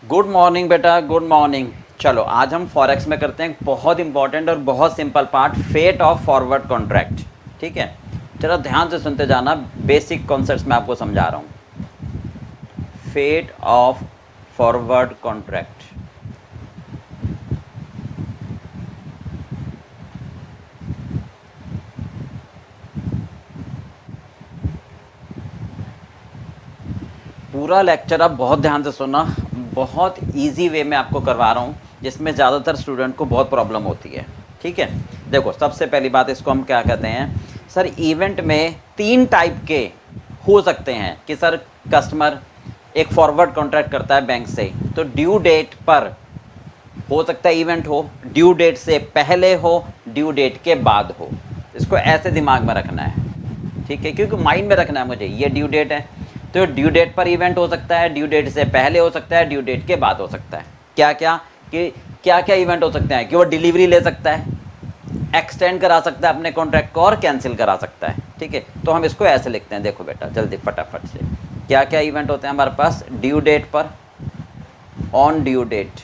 Good morning बेटा, good morning. चलो आज हम फॉरेक्स में करते हैं बहुत इंपॉर्टेंट और बहुत simple part, fate of forward contract. ठीक है, चलो ध्यान से सुनते जाना, बेसिक कॉन्सेप्ट्स मैं आपको समझा रहा हूँ। Fate of forward contract. पूरा लेक्चर आप बहुत ध्यान से सुनना, बहुत इजी वे में आपको करवा रहा हूँ, जिसमें ज़्यादातर स्टूडेंट को बहुत प्रॉब्लम होती है। ठीक है, देखो सबसे पहली बात, इसको हम क्या कहते हैं सर, इवेंट में तीन टाइप के हो सकते हैं कि सर कस्टमर एक फॉरवर्ड कॉन्ट्रैक्ट करता है बैंक से, तो ड्यू डेट पर हो सकता है इवेंट हो, ड्यू डेट से पहले हो, ड्यू डेट के बाद हो। इसको ऐसे दिमाग में रखना है, ठीक है, क्योंकि माइंड में रखना है मुझे, ये ड्यू डेट है तो ड्यू डेट पर इवेंट हो सकता है, ड्यू डेट से पहले हो सकता है, ड्यू डेट के बाद हो सकता है। क्या क्या कि क्या क्या इवेंट हो सकते हैं कि वो डिलीवरी ले सकता है, एक्सटेंड करा सकता है अपने कॉन्ट्रैक्ट को, और कैंसिल करा सकता है। ठीक है, तो हम इसको ऐसे लिखते हैं, देखो बेटा जल्दी फटाफट से, क्या क्या इवेंट होते हैं हमारे पास ड्यू डेट पर, ऑन ड्यू डेट,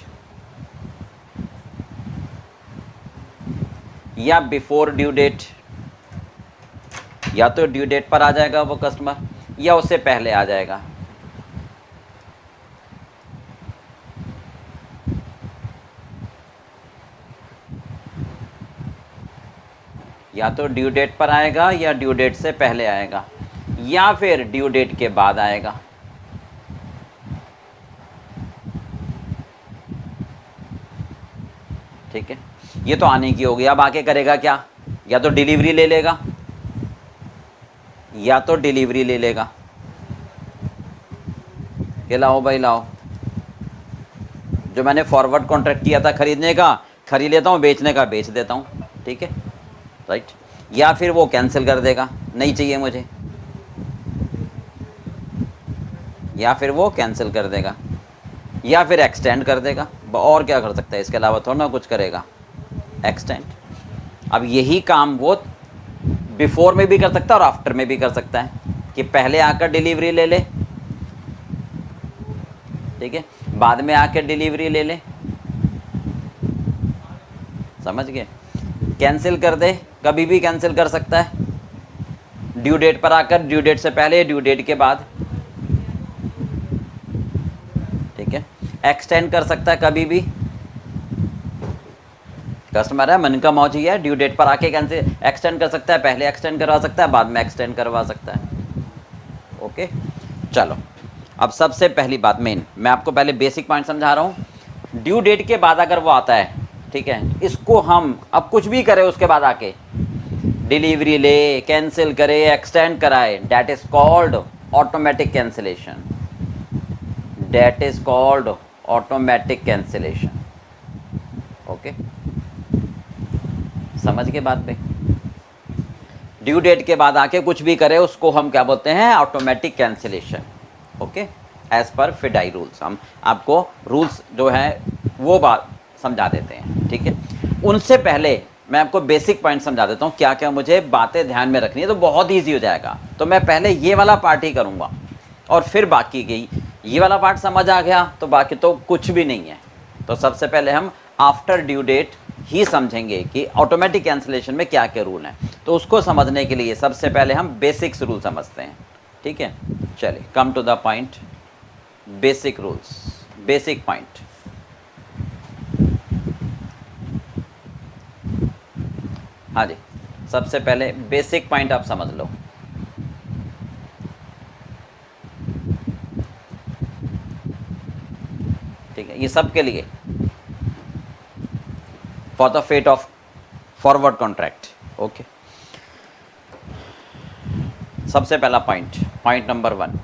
या बिफोर ड्यू डेट, या तो ड्यू डेट पर आ जाएगा वो कस्टमर या उससे पहले आ जाएगा। या तो ड्यू डेट पर आएगा या ड्यू डेट से पहले आएगा या फिर ड्यू डेट के बाद आएगा। ठीक है, ये तो आने की होगी। अब आके करेगा क्या, या तो डिलीवरी ले लेगा, या तो डिलीवरी ले लेगा कि लाओ भाई लाओ, जो मैंने फॉरवर्ड कॉन्ट्रैक्ट किया था खरीदने का खरीद लेता हूँ, बेचने का बेच देता हूँ। ठीक है, राइट। या फिर वो कैंसिल कर देगा, नहीं चाहिए मुझे, या फिर वो कैंसिल कर देगा, या फिर एक्सटेंड कर देगा। और क्या कर सकता है, इसके अलावा थोड़ा ना कुछ करेगा, एक्सटेंड। अब यही काम वो बिफोर में भी कर सकता है और आफ्टर में भी कर सकता है, कि पहले आकर डिलीवरी ले ले, ठीक है, बाद में आकर डिलीवरी ले ले, समझ गए, कैंसिल कर दे, कभी भी कैंसिल कर सकता है, ड्यू डेट पर आकर, ड्यू डेट से पहले, ड्यू डेट के बाद। ठीक है, एक्सटेंड कर सकता है कभी भी, कस्टमर है मन का मौजी है, ड्यू डेट पर आके कैंसिल एक्सटेंड कर सकता है, पहले एक्सटेंड करवा सकता है, बाद में एक्सटेंड करवा सकता है। ओके, चलो अब सबसे पहली बात मेन, मैं आपको पहले बेसिक पॉइंट समझा रहा हूँ। ड्यू डेट के बाद अगर वो आता है, ठीक है, इसको हम अब कुछ भी करें उसके बाद आके, डिलीवरी ले, कैंसिल करे, एक्सटेंड कराए, that is called automatic cancellation, that is called automatic cancellation. Okay, समझ के बात पे, ड्यू डेट के बाद आके कुछ भी करे उसको हम क्या बोलते हैं, automatic cancellation. Okay, as per फिडाई rules, हम आपको रूल्स जो है वो बात समझा देते हैं। ठीक है, उनसे पहले मैं आपको बेसिक पॉइंट समझा देता हूँ, क्या क्या मुझे बातें ध्यान में रखनी है, तो बहुत ईजी हो जाएगा। तो मैं पहले ये वाला पार्ट ही करूँगा और फिर बाकी की, ये वाला पार्ट समझ आ गया तो बाकी तो कुछ भी नहीं है। तो सबसे पहले हम आफ्टर ड्यू डेट ही समझेंगे कि ऑटोमेटिक कैंसिलेशन में क्या क्या रूल हैं। तो उसको समझने के लिए सबसे पहले हम बेसिक्स रूल समझते हैं। ठीक है, चलिए come to the point, basic rules, basic point. हाँ जी, सबसे पहले बेसिक पॉइंट आप समझ लो। ठीक है, ये सबके लिए, for the fate of forward contract. Okay, सबसे पहला पॉइंट, पॉइंट नंबर 1,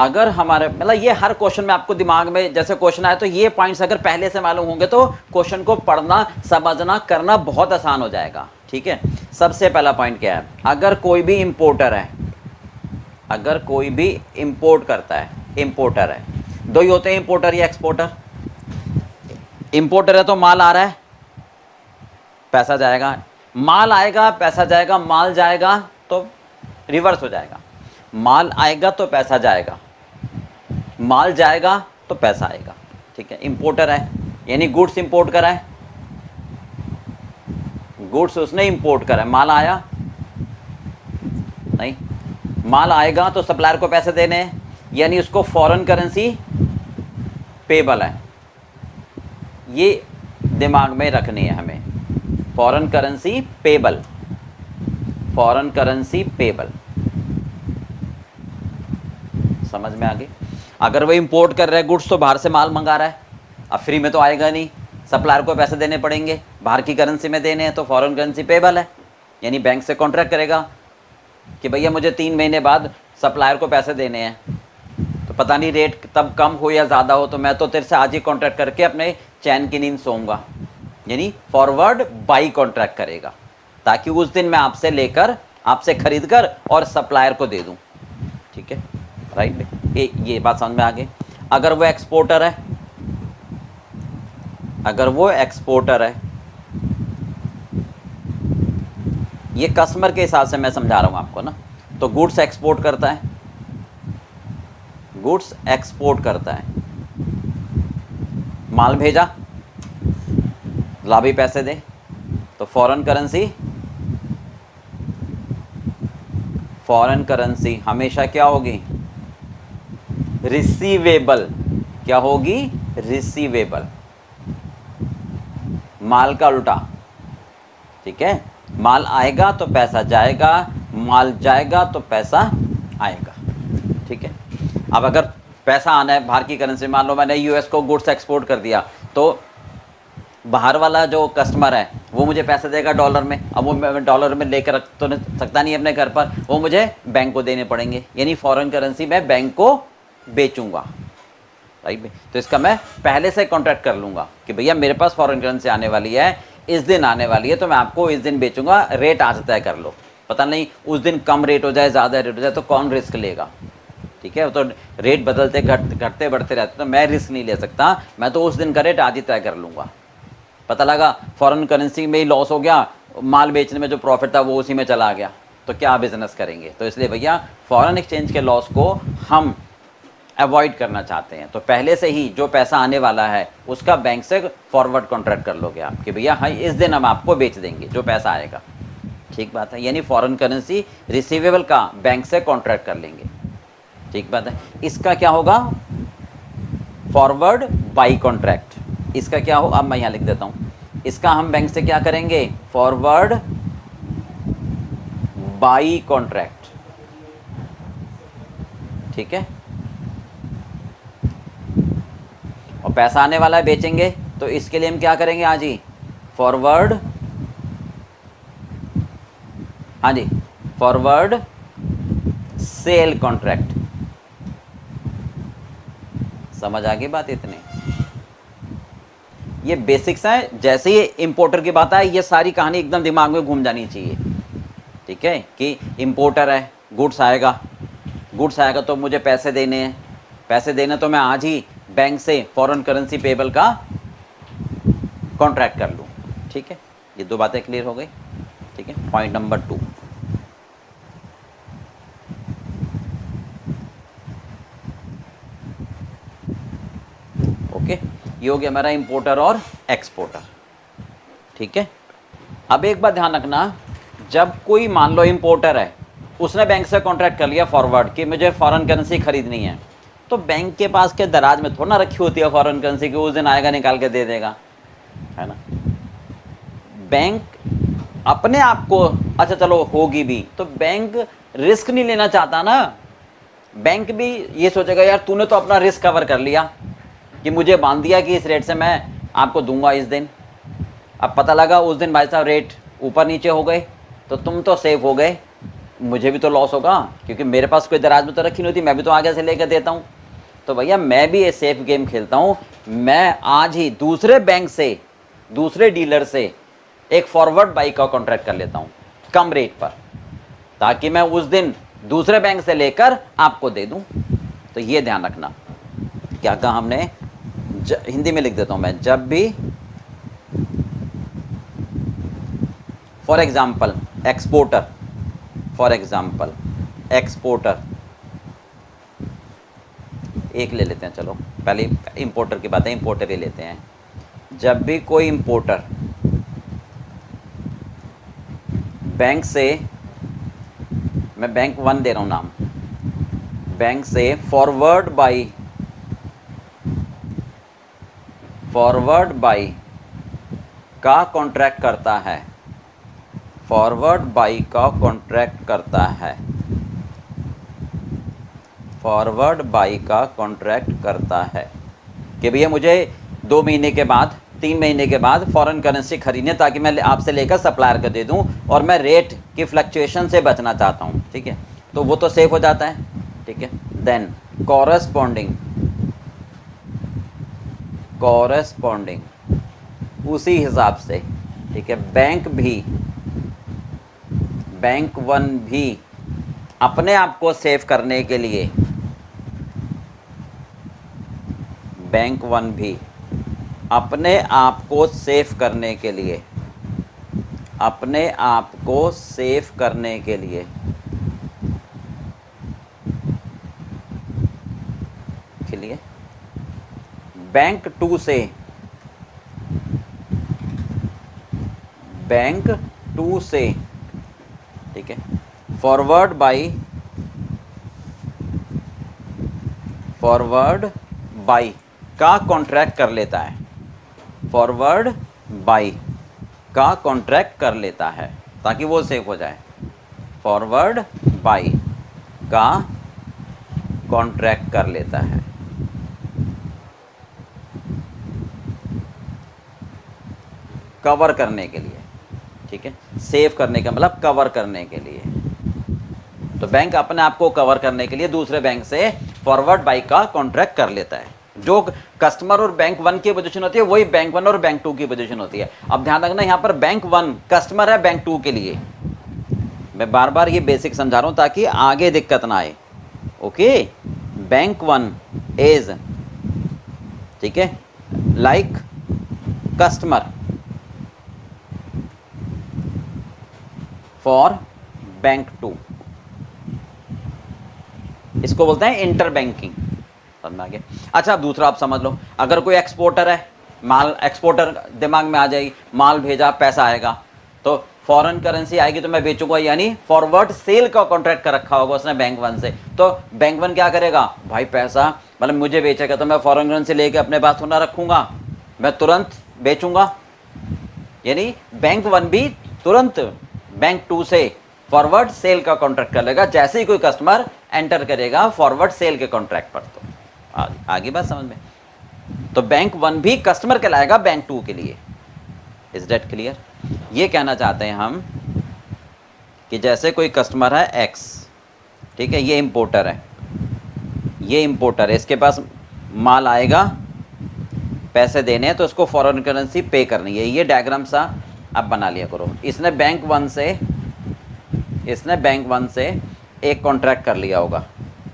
अगर हमारे मतलब ये हर क्वेश्चन में आपको दिमाग में जैसे क्वेश्चन आए तो ये पॉइंट्स अगर पहले से मालूम होंगे तो क्वेश्चन को पढ़ना, समझना, करना बहुत आसान हो जाएगा। ठीक है, सबसे पहला पॉइंट क्या है, अगर कोई भी इंपोर्टर है, अगर कोई भी इंपोर्ट करता है, इंपोर्टर है, दो ही होते हैं, इंपोर्टर या एक्सपोर्टर। इंपोर्टर है तो माल आ रहा है, पैसा जाएगा, माल आएगा पैसा जाएगा, माल जाएगा तो रिवर्स हो जाएगा। माल आएगा तो पैसा जाएगा, माल जाएगा तो पैसा आएगा। ठीक है, इंपोर्टर है यानी गुड्स इंपोर्ट करा है, गुड्स उसने इंपोर्ट करा है, माल आया नहीं, माल आएगा तो सप्लायर को पैसे देने हैं यानी उसको फॉरेन करेंसी पेबल है, ये दिमाग में रखनी है हमें। Foreign currency payable, foreign currency payable, समझ में आ गई। अगर वो इंपोर्ट कर रहा है गुड्स तो बाहर से माल मंगा रहा है, अब फ्री में तो आएगा नहीं, सप्लायर को पैसे देने पड़ेंगे, बाहर की करेंसी में देने हैं, तो फॉरेन करेंसी पेबल है यानी बैंक से कॉन्ट्रैक्ट करेगा कि भैया मुझे 3 महीने बाद सप्लायर को पैसे देने हैं, तो पता नहीं रेट तब कम हो या ज़्यादा हो, तो मैं तो तेरे से आज ही कॉन्ट्रैक्ट करके अपने चैन की नींद सोऊंगा, यानी फॉरवर्ड बाई कॉन्ट्रैक्ट करेगा ताकि उस दिन मैं आपसे लेकर, आपसे खरीद कर और सप्लायर को दे दूं। ठीक है, राइट, ये बात समझ में आ गई। अगर वो एक्सपोर्टर है, अगर वो एक्सपोर्टर है, ये कस्टमर के हिसाब से मैं समझा रहा हूं आपको ना, तो गुड्स एक्सपोर्ट करता है, गुड्स एक्सपोर्ट करता है, माल भेजा, ला भी पैसे दे, तो फॉरेन करेंसी, फॉरेन करेंसी हमेशा क्या होगी, रिसीवेबल, क्या होगी, रिसीवेबल, माल का उल्टा। ठीक है, माल आएगा तो पैसा जाएगा, माल जाएगा तो पैसा आएगा। ठीक है, अब अगर पैसा आना है बाहर की करेंसी, मान लो मैंने यूएस को गुड्स एक्सपोर्ट कर दिया, तो बाहर वाला जो कस्टमर है वो मुझे पैसे देगा डॉलर में, अब वो मैं डॉलर में लेकर रख तो नहीं सकता नहीं अपने घर पर, वो मुझे बैंक को देने पड़ेंगे, यानी फॉरेन करेंसी मैं बैंक को बेचूंगा। राइट, तो इसका मैं पहले से कॉन्ट्रैक्ट कर लूँगा कि भैया मेरे पास फॉरेन करेंसी आने वाली है, इस दिन आने वाली है, तो मैं आपको इस दिन बेचूंगा, रेट आज तय कर लो, पता नहीं उस दिन कम रेट हो जाए, ज़्यादा रेट हो जाए, तो कौन रिस्क लेगा। ठीक है, तो रेट बदलते घटते बढ़ते रहते, तो मैं रिस्क नहीं ले सकता, मैं तो उस दिन का रेट आज ही तय कर लूँगा। पता लगा फॉरेन करेंसी में ही लॉस हो गया, माल बेचने में जो प्रॉफिट था वो उसी में चला गया, तो क्या बिजनेस करेंगे। तो इसलिए भैया फॉरेन एक्सचेंज के लॉस को हम अवॉइड करना चाहते हैं, तो पहले से ही जो पैसा आने वाला है उसका बैंक से फॉरवर्ड कॉन्ट्रैक्ट कर लोगे आप कि भैया हाँ इस दिन हम आपको बेच देंगे जो पैसा आएगा। ठीक बात है, यानी फॉरेन करेंसी रिसीवेबल का बैंक से कॉन्ट्रैक्ट कर लेंगे। ठीक बात है, इसका क्या होगा, फॉरवर्ड बाई कॉन्ट्रैक्ट। इसका क्या हो, अब मैं यहाँ लिख देता हूँ, इसका हम बैंक से क्या करेंगे, फॉरवर्ड बाई कॉन्ट्रैक्ट। ठीक है, और पैसा आने वाला है बेचेंगे, तो इसके लिए हम क्या करेंगे आज ही, फॉरवर्ड, हाँ जी, फॉरवर्ड सेल कॉन्ट्रैक्ट। समझ आ गई बात इतनी, ये बेसिक्स हैं। जैसे ही इंपोर्टर की बात आए ये सारी कहानी एकदम दिमाग में घूम जानी चाहिए। ठीक है, कि इंपोर्टर है, गुड्स आएगा, गुड्स आएगा तो मुझे पैसे देने हैं, पैसे देने तो मैं आज ही बैंक से फॉरेन करेंसी पेबल का कॉन्ट्रैक्ट कर लूँ। ठीक है, ये 2 बातें क्लियर हो गई। ठीक है, पॉइंट नंबर 2, ओके, ये हो गया हमारा इंपोर्टर और एक्सपोर्टर। ठीक है, अब एक बात ध्यान रखना, जब कोई मान लो इंपोर्टर है, उसने बैंक से कॉन्ट्रैक्ट कर लिया फॉरवर्ड कि मुझे फॉरेन करेंसी खरीदनी है, तो बैंक के पास के दराज में थोड़ा ना रखी होती है फॉरेन करेंसी की, उस दिन आएगा निकाल के दे देगा, है ना। बैंक अपने आप को, अच्छा चलो होगी भी, तो बैंक रिस्क नहीं लेना चाहता ना, बैंक भी ये सोचेगा यार तूने तो अपना रिस्क कवर कर लिया कि मुझे बांध दिया कि इस रेट से मैं आपको दूंगा इस दिन, अब पता लगा उस दिन भाई साहब रेट ऊपर नीचे हो गए, तो तुम तो सेफ हो गए, मुझे भी तो लॉस होगा क्योंकि मेरे पास कोई दराज में तो रखी नहीं होती, मैं भी तो आगे से लेकर देता हूँ। तो भैया मैं भी ये सेफ गेम खेलता हूँ, मैं आज ही दूसरे बैंक से, दूसरे डीलर से एक फॉरवर्ड बाई का कॉन्ट्रैक्ट कर लेता हूँ कम रेट पर, ताकि मैं उस दिन दूसरे बैंक से लेकर आपको दे दूँ। तो ये ध्यान रखना, क्या कहा हमने, हिंदी में लिख देता हूँ मैं, जब भी for example exporter, for example exporter एक ले लेते हैं, चलो पहले इंपोर्टर की बात है, इंपोर्टर ही लेते हैं। जब भी कोई इंपोर्टर बैंक से, मैं बैंक 1 दे रहा हूँ नाम, बैंक से फॉरवर्ड बाई का कॉन्ट्रैक्ट करता है, फॉरवर्ड बाई का कॉन्ट्रैक्ट करता है, फॉरवर्ड बाई का कॉन्ट्रैक्ट करता है कि भैया मुझे 2 महीने के बाद, 3 महीने के बाद फॉरेन करेंसी खरीदने, ताकि मैं आपसे लेकर सप्लायर को दे दूं और मैं रेट की फ्लक्चुएशन से बचना चाहता हूं, ठीक है, तो वो तो सेफ हो जाता है, ठीक है। देन कॉरेस्पॉन्डिंग उसी हिसाब से, ठीक है, बैंक 1 भी अपने आप को सेव करने के लिए, बैंक 1 भी अपने आप को सेव करने के लिए, अपने आप को सेव करने के लिए बैंक 2 से, ठीक है, फॉरवर्ड बाई का कॉन्ट्रैक्ट कर लेता है, फॉरवर्ड बाई का कॉन्ट्रैक्ट कर लेता है ताकि वो सेफ हो जाए, फॉरवर्ड बाई का कॉन्ट्रैक्ट कर लेता है। कवर करने के लिए, ठीक है, सेव करने का मतलब कवर करने के लिए। तो बैंक अपने आप को कवर करने के लिए दूसरे बैंक से फॉरवर्ड बाई का कॉन्ट्रैक्ट कर लेता है। जो कस्टमर और बैंक 1 की पोजीशन होती है वही बैंक 1 और बैंक 2 की पोजीशन होती है। अब ध्यान रखना, यहाँ पर बैंक 1 कस्टमर है बैंक 2 के लिए। मैं बार बार ये बेसिक समझा रहा हूँ ताकि आगे दिक्कत ना आए। ओके, बैंक 1 इज, ठीक है, लाइक कस्टमर फॉर बैंक 2, इसको बोलते हैं इंटर बैंकिंग। समझ में आ गया? अच्छा, अब दूसरा आप समझ लो, अगर कोई एक्सपोर्टर है, माल एक्सपोर्टर दिमाग में आ जाएगी, माल भेजा पैसा आएगा तो फॉरेन करेंसी आएगी तो मैं बेचूंगा, यानी फॉरवर्ड सेल का कॉन्ट्रैक्ट कर रखा होगा उसने बैंक 1 से। तो बैंक 1 क्या करेगा, भाई पैसा मतलब मुझे बेचेगा तो मैं फॉरेन करेंसी लेके अपने पास थोड़ा रखूंगा, मैं तुरंत बेचूंगा। यानी बैंक 1 भी तुरंत बैंक 2 से फॉरवर्ड सेल का कॉन्ट्रैक्ट कर लेगा जैसे ही कोई कस्टमर एंटर करेगा फॉरवर्ड सेल के कॉन्ट्रैक्ट पर। तो आगे बात समझ में? तो बैंक 1 भी कस्टमर कहलाएगा बैंक 2 के लिए। Is that clear? ये कहना चाहते हैं हम कि जैसे कोई कस्टमर है एक्स, ठीक है, ये इंपोर्टर है, ये इंपोर्टर है, इसके पास माल आएगा, पैसे देने हैं तो उसको फॉरेन करेंसी पे करनी है। ये डायग्राम सा आप बना लिया करो। इसने बैंक 1 से एक कॉन्ट्रैक्ट कर लिया होगा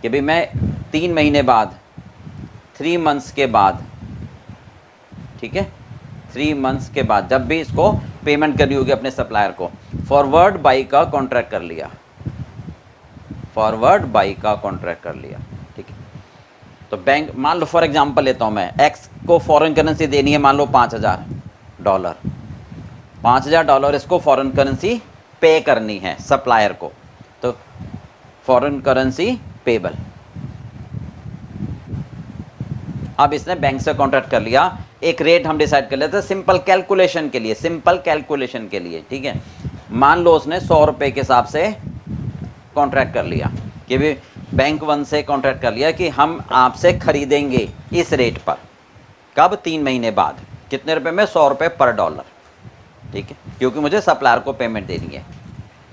कि भाई मैं 3 महीने बाद, 3 मंथ्स के बाद, ठीक है, 3 मंथ्स के बाद जब भी इसको पेमेंट करनी होगी अपने सप्लायर को, फॉरवर्ड बाई का कॉन्ट्रैक्ट कर लिया, फॉरवर्ड बाई का कॉन्ट्रैक्ट कर लिया, ठीक है। तो बैंक, मान लो फॉर एग्जांपल लेता हूं मैं, एक्स को फॉरेन करेंसी देनी है, मान लो $5000, $5000 इसको फॉरेन करेंसी पे करनी है सप्लायर को, तो फॉरेन करेंसी पेबल। अब इसने बैंक से कॉन्ट्रैक्ट कर लिया, एक रेट हम डिसाइड कर लेते हैं सिंपल कैलकुलेशन के लिए, ठीक है। मान लो उसने 100 रुपये के हिसाब से कॉन्ट्रैक्ट कर लिया कि भी बैंक 1 से कॉन्ट्रैक्ट कर लिया कि हम आपसे खरीदेंगे इस रेट पर, कब, 3 महीने बाद, कितने रुपए में, 100 रुपये पर डॉलर, ठीक है, क्योंकि मुझे सप्लायर को पेमेंट देनी है।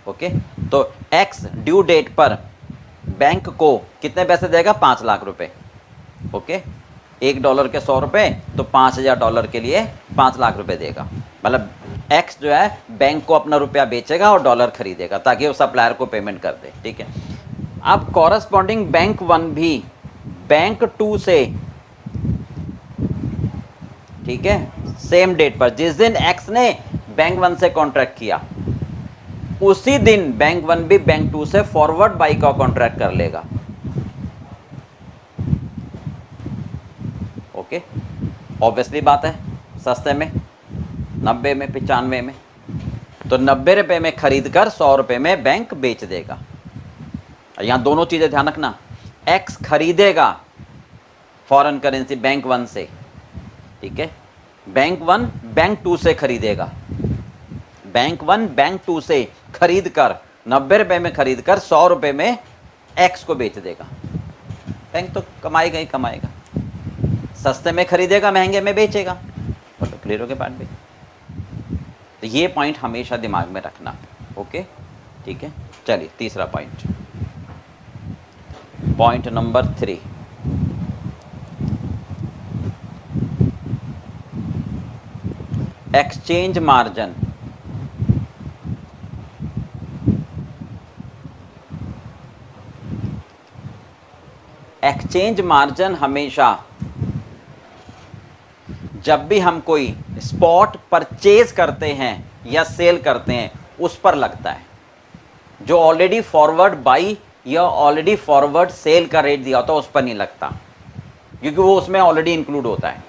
ओके, तो एक्स ड्यू डेट पर बैंक को कितने पैसे देगा, 5 लाख रुपए। ओके, $1 के 100 रुपये, तो $5000 के लिए 5 लाख रुपए देगा। मतलब एक्स जो है बैंक को अपना रुपया बेचेगा और डॉलर खरीदेगा ताकि वो सप्लायर को पेमेंट कर दे, ठीक है। अब कॉरस्पॉन्डिंग बैंक 1 भी बैंक 2 से, ठीक है, सेम डेट पर, जिस दिन एक्स ने बैंक 1 से कॉन्ट्रैक्ट किया उसी दिन बैंक 1 भी बैंक 2 से फॉरवर्ड बाई का कॉन्ट्रैक्ट कर लेगा। ओके, ऑब्वियसली बात है, सस्ते में 90 में 95 में, तो 90 रुपये में खरीद कर 100 रुपये में बैंक बेच देगा। यहाँ दोनों चीज़ें ध्यान रखना, एक्स खरीदेगा फॉरेन करेंसी बैंक 1 से, ठीक है, बैंक 1 बैंक 2 से खरीदेगा, बैंक 1 बैंक 2 से खरीद कर 90 रुपये में खरीद कर 100 रुपये में एक्स को बेच देगा। बैंक तो कमाएगा ही कमाएगा, सस्ते में खरीदेगा महंगे में बेचेगा। तो क्लियर हो गया बात भी, तो ये पॉइंट हमेशा दिमाग में रखना। ओके ठीक है, चलिए तीसरा point, point number 3, exchange margin. Exchange margin हमेशा जब भी हम कोई स्पॉट परचेज करते हैं या सेल करते हैं उस पर लगता है। जो ऑलरेडी फॉरवर्ड बाई या ऑलरेडी फॉरवर्ड सेल का रेट दिया होता है उस पर नहीं लगता, क्योंकि वो उसमें ऑलरेडी इंक्लूड होता है।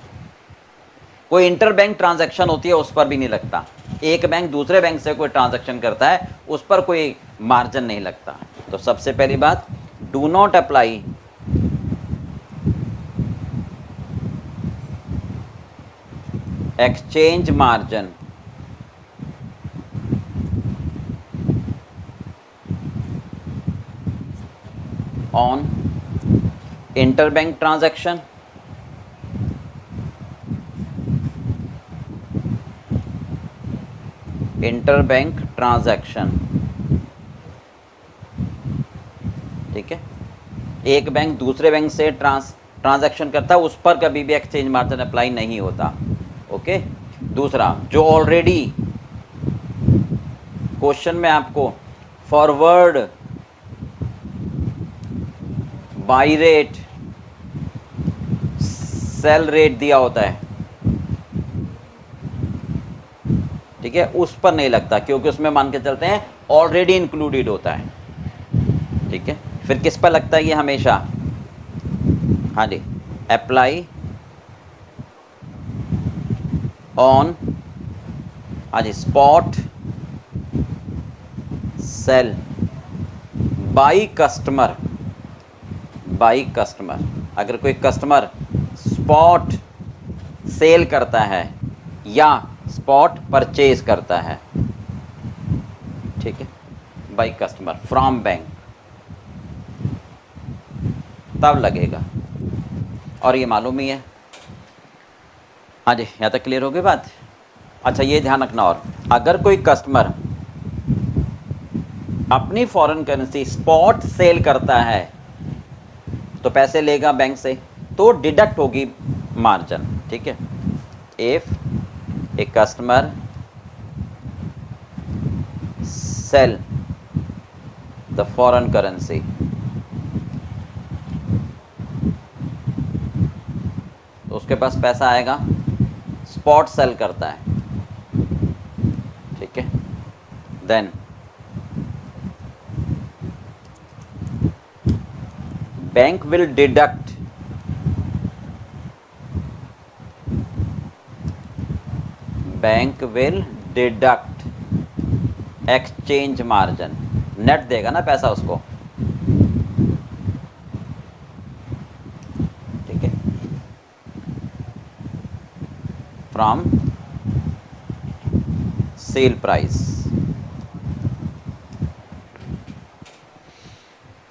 कोई इंटर बैंक ट्रांजैक्शन होती है उस पर भी नहीं लगता। एक बैंक दूसरे बैंक से कोई ट्रांजैक्शन करता है उस पर कोई मार्जिन नहीं लगता। तो सबसे पहली बात, do not apply exchange margin on interbank transaction, interbank transaction, ठीक है। एक बैंक दूसरे बैंक से ट्रांजैक्शन करता है उस पर कभी भी एक्सचेंज मार्जिन अप्लाई नहीं होता। ओके, दूसरा, जो ऑलरेडी क्वेश्चन में आपको forward by rate cell rate दिया होता है, ठीक है, उस पर नहीं लगता, क्योंकि उसमें मान के चलते हैं ऑलरेडी इंक्लूडेड होता है। ठीक है, फिर किस पर लगता है ये हमेशा? हाँ जी, अप्लाई ऑन, हाँ जी, spot cell by customer, by customer. अगर कोई कस्टमर स्पॉट सेल करता है या स्पॉट परचेज करता है, ठीक है, बाई कस्टमर फ्रॉम बैंक, तब लगेगा। और ये मालूम ही है। हाँ जी, यहाँ तक क्लियर हो गई बात? अच्छा, ये ध्यान रखना, और अगर कोई कस्टमर अपनी फॉरेन करेंसी स्पॉट सेल करता है तो पैसे लेगा बैंक से, तो डिडक्ट होगी मार्जिन। ठीक है, if a customer sell the foreign currency, तो उसके पास पैसा आएगा, स्पॉट सेल करता है, ठीक है, then bank will deduct exchange margin, net देगा ना पैसा उसको, ठीक है, फ्रॉम सेल प्राइस।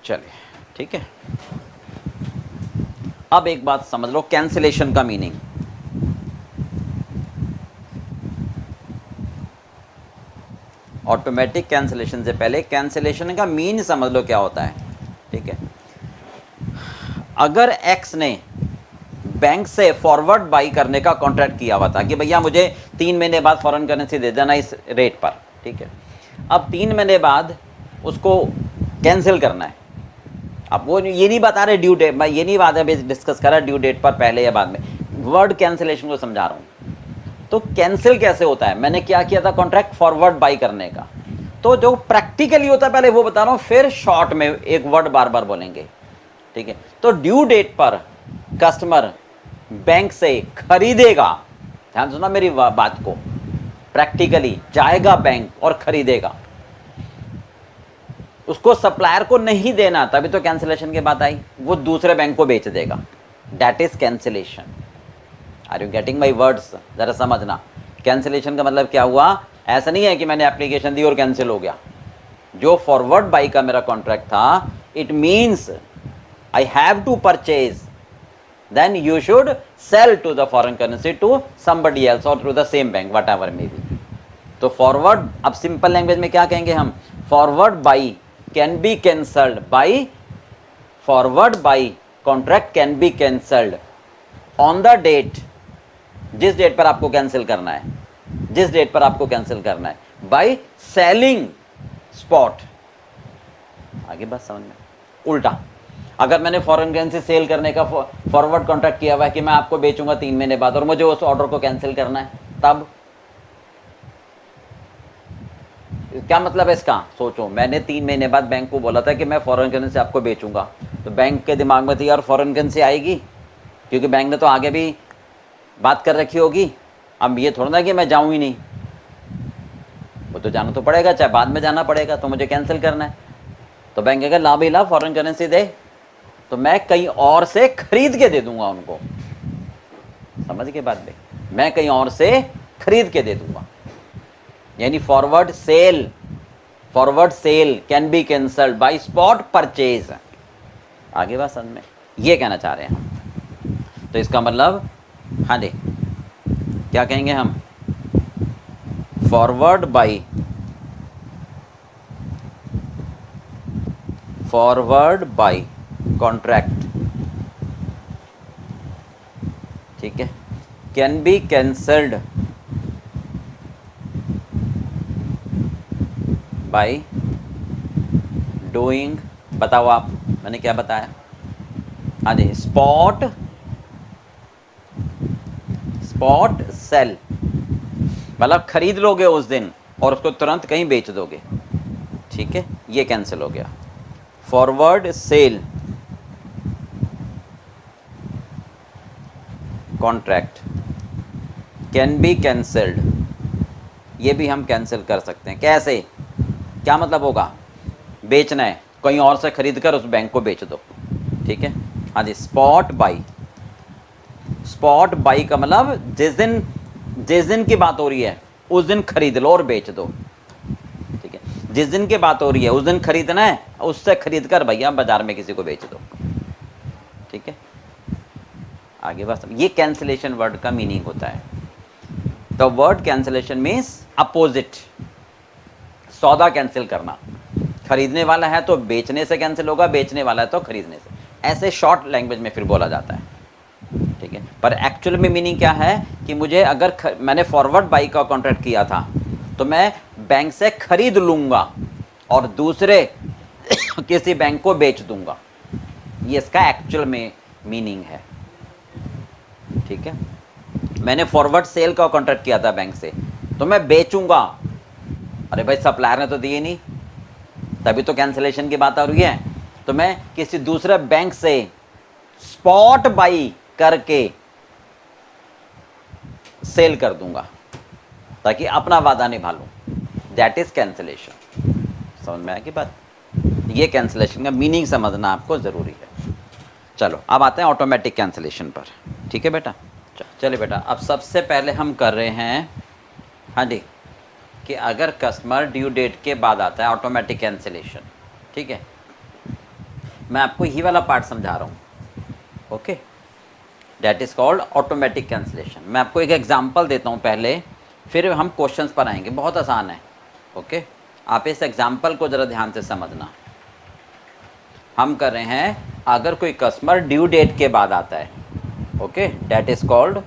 चलिए, ठीक है। अब एक बात समझ लो, कैंसिलेशन का मीनिंग। ऑटोमेटिक कैंसिलेशन से पहले कैंसिलेशन का मीन समझ लो क्या होता है। ठीक है, अगर एक्स ने बैंक से फॉरवर्ड बाई करने का कॉन्ट्रैक्ट किया हुआ था कि भैया मुझे 3 महीने बाद फॉरेन करेंसी दे देना इस रेट पर, ठीक है, अब 3 महीने बाद उसको कैंसिल करना है। अब वो ये नहीं बता रहे ड्यू डेट, मैं ये नहीं बात है डिस्कस कर रहा ड्यू डेट पर पहले या बाद में, वर्ड कैंसिलेशन को समझा रहा हूँ। तो कैंसिल कैसे होता है? मैंने क्या किया था कॉन्ट्रैक्ट फॉरवर्ड बाई करने का, तो जो प्रैक्टिकली होता है पहले वो बता रहा हूँ, फिर शॉर्ट में एक वर्ड बार बार बोलेंगे। ठीक है, तो ड्यू डेट पर कस्टमर बैंक से खरीदेगा, ध्यान सुना मेरी बात को, प्रैक्टिकली जाएगा बैंक और खरीदेगा, उसको सप्लायर को नहीं देना, तभी तो कैंसिलेशन की बात आई, वो दूसरे बैंक को बेच देगा, that is cancellation. Are you getting my words? जरा समझना, कैंसिलेशन का मतलब क्या हुआ? ऐसा नहीं है कि मैंने एप्लीकेशन दी और कैंसिल हो गया। जो फॉरवर्ड बाई का मेरा कॉन्ट्रैक्ट था, it means I have to purchase, then you should sell to the foreign currency to somebody else or to the same bank, whatever may be. तो forward, अब simple language में क्या कहेंगे हम? Forward buy can be cancelled by, forward buy contract can be cancelled on the date, जिस date पर आपको cancel करना है, जिस डेट पर आपको कैंसिल करना है, बाई सेलिंग स्पॉट। आगे बात समझ में? उल्टा, अगर मैंने फॉरेन करेंसी सेल करने का फॉरवर्ड कॉन्ट्रैक्ट किया हुआ है कि मैं आपको बेचूंगा 3 महीने बाद और मुझे उस ऑर्डर को कैंसिल करना है, तब क्या मतलब है इसका? सोचो, मैंने 3 महीने बाद बैंक को बोला था कि मैं फॉरेन करेंसी आपको बेचूंगा, तो बैंक के दिमाग में तो यार फॉरेन करेंसी आएगी, क्योंकि बैंक ने तो आगे भी बात कर रखी होगी। अब ये थोड़ा ना कि मैं जाऊं ही नहीं, वो तो जाना तो पड़ेगा, चाहे बाद में जाना पड़ेगा, तो मुझे कैंसिल करना है। तो बैंक अगर ला भी ला फॉरेन करेंसी दे, तो मैं कहीं और से खरीद के दे दूंगा उनको, समझ के बात में? मैं कहीं और से खरीद के दे दूंगा, यानी forward sell can be cancelled by spot purchase. आगे बात समझ में? ये कहना चाह रहे हैं। तो इसका मतलब, हाँ जी, क्या कहेंगे हम? फॉरवर्ड बाय कॉन्ट्रैक्ट, ठीक है, can be cancelled by doing, बताओ आप, मैंने क्या बताया? हाँ जी, स्पॉट सेल, मतलब खरीद लोगे उस दिन और उसको तुरंत कहीं बेच दोगे, ठीक है, ये कैंसिल हो गया। Forward sell contract can be cancelled, ये भी हम कैंसिल कर सकते हैं। कैसे? क्या मतलब होगा? बेचना है, कहीं और से खरीद कर उस बैंक को बेच दो, ठीक है। हाँ जी, स्पॉट बाई का मतलब जिस दिन की बात हो रही है उस दिन खरीद लो और बेच दो, ठीक है। जिस दिन की बात हो रही है उस दिन खरीदना है, उससे खरीद कर भैया बाजार में किसी को बेच दो, ठीक है। आगे बस, ये कैंसिलेशन वर्ड का मीनिंग होता है। The word cancellation means opposite, सौदा कैंसिल करना। खरीदने वाला है तो बेचने से कैंसिल होगा, बेचने वाला है तो खरीदने से, ऐसे शॉर्ट लैंग्वेज में फिर बोला जाता है, ठीक है। पर एक्चुअल में मीनिंग क्या है कि मुझे अगर मैंने फॉरवर्ड बाई का कॉन्ट्रैक्ट किया था तो मैं बैंक से खरीद लूँगा और दूसरे किसी बैंक को बेच दूंगा, ये इसका एक्चुअल में मीनिंग है, ठीक है। मैंने फॉरवर्ड सेल का कॉन्ट्रैक्ट किया था बैंक से, तो मैं बेचूंगा, अरे भाई सप्लायर ने तो दिए नहीं, तभी तो कैंसिलेशन की बात आ रही है। तो मैं किसी दूसरे बैंक से स्पॉट बाई करके सेल कर दूंगा ताकि अपना वादा निभा लूं, दैट इज कैंसिलेशन। समझ में आएगी बात? ये कैंसिलेशन का मीनिंग समझना आपको ज़रूरी है। चलो अब आते हैं ऑटोमेटिक कैंसिलेशन पर, ठीक है बेटा। चलिए बेटा, अब सबसे पहले हम कर रहे हैं, हाँ जी, कि अगर कस्टमर ड्यू डेट के बाद आता है ऑटोमेटिक कैंसिलेशन, ठीक है। मैं आपको ये वाला पार्ट समझा रहा हूँ, okay, that is called automatic cancellation. मैं आपको एक एग्जांपल देता हूँ पहले, फिर हम क्वेश्चंस पर आएंगे, बहुत आसान है, ओके। आप इस एग्जांपल को ज़रा ध्यान से समझना। हम कर रहे हैं, अगर कोई कस्टमर ड्यू डेट के बाद आता है, okay, that is called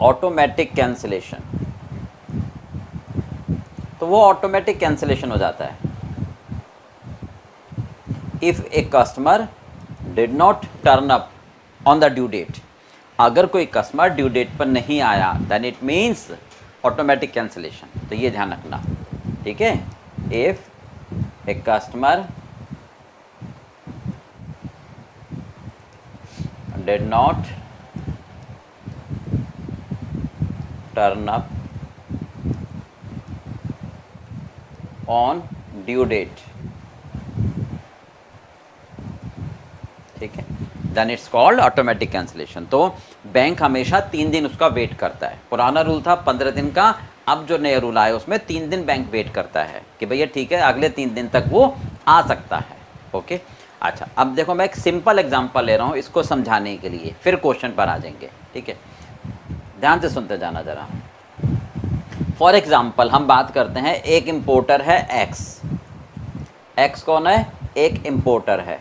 automatic cancellation, तो वो ऑटोमेटिक कैंसिलेशन हो जाता है। If a customer did not turn up on the due date, अगर कोई कस्टमर ड्यू डेट पर नहीं आया, then it means automatic cancellation. तो ये ध्यान रखना, ठीक है। If a customer did not turn up on due date, ठीक है, then it's called automatic cancellation. तो बैंक हमेशा 3 दिन उसका वेट करता है। पुराना रूल था 15 दिन का, अब जो नया रूल आया उसमें 3 दिन बैंक वेट करता है कि भैया ठीक है अगले 3 दिन तक वो आ सकता है। ओके, अच्छा अब देखो मैं एक सिंपल एग्जांपल ले रहा हूँ इसको समझाने के लिए, फिर क्वेश्चन पर आ जाएंगे, ठीक है, ध्यान से सुनते जाना जरा। फॉर एग्जाम्पल हम बात करते हैं, एक इम्पोर्टर है एक्स। एक्स कौन है? एक इम्पोर्टर है,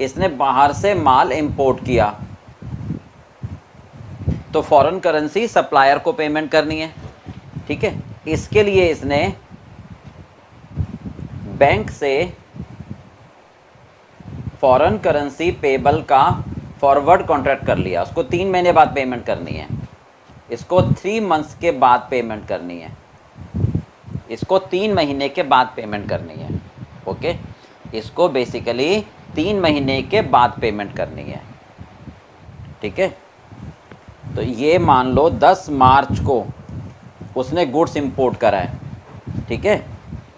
इसने बाहर से माल इंपोर्ट किया, तो फॉरेन करेंसी सप्लायर को पेमेंट करनी है, ठीक है। इसके लिए इसने बैंक से फॉरेन करेंसी पेबल का फॉरवर्ड कॉन्ट्रैक्ट कर लिया, उसको 3 महीने बाद पेमेंट करनी है, इसको 3 मंथ्स के बाद पेमेंट करनी है, इसको 3 महीने के बाद पेमेंट करनी है। ओके, इसको बेसिकली 3 महीने के बाद पेमेंट करनी है, ठीक है। तो ये मान लो 10 मार्च को उसने गुड्स इंपोर्ट करा है, ठीक है,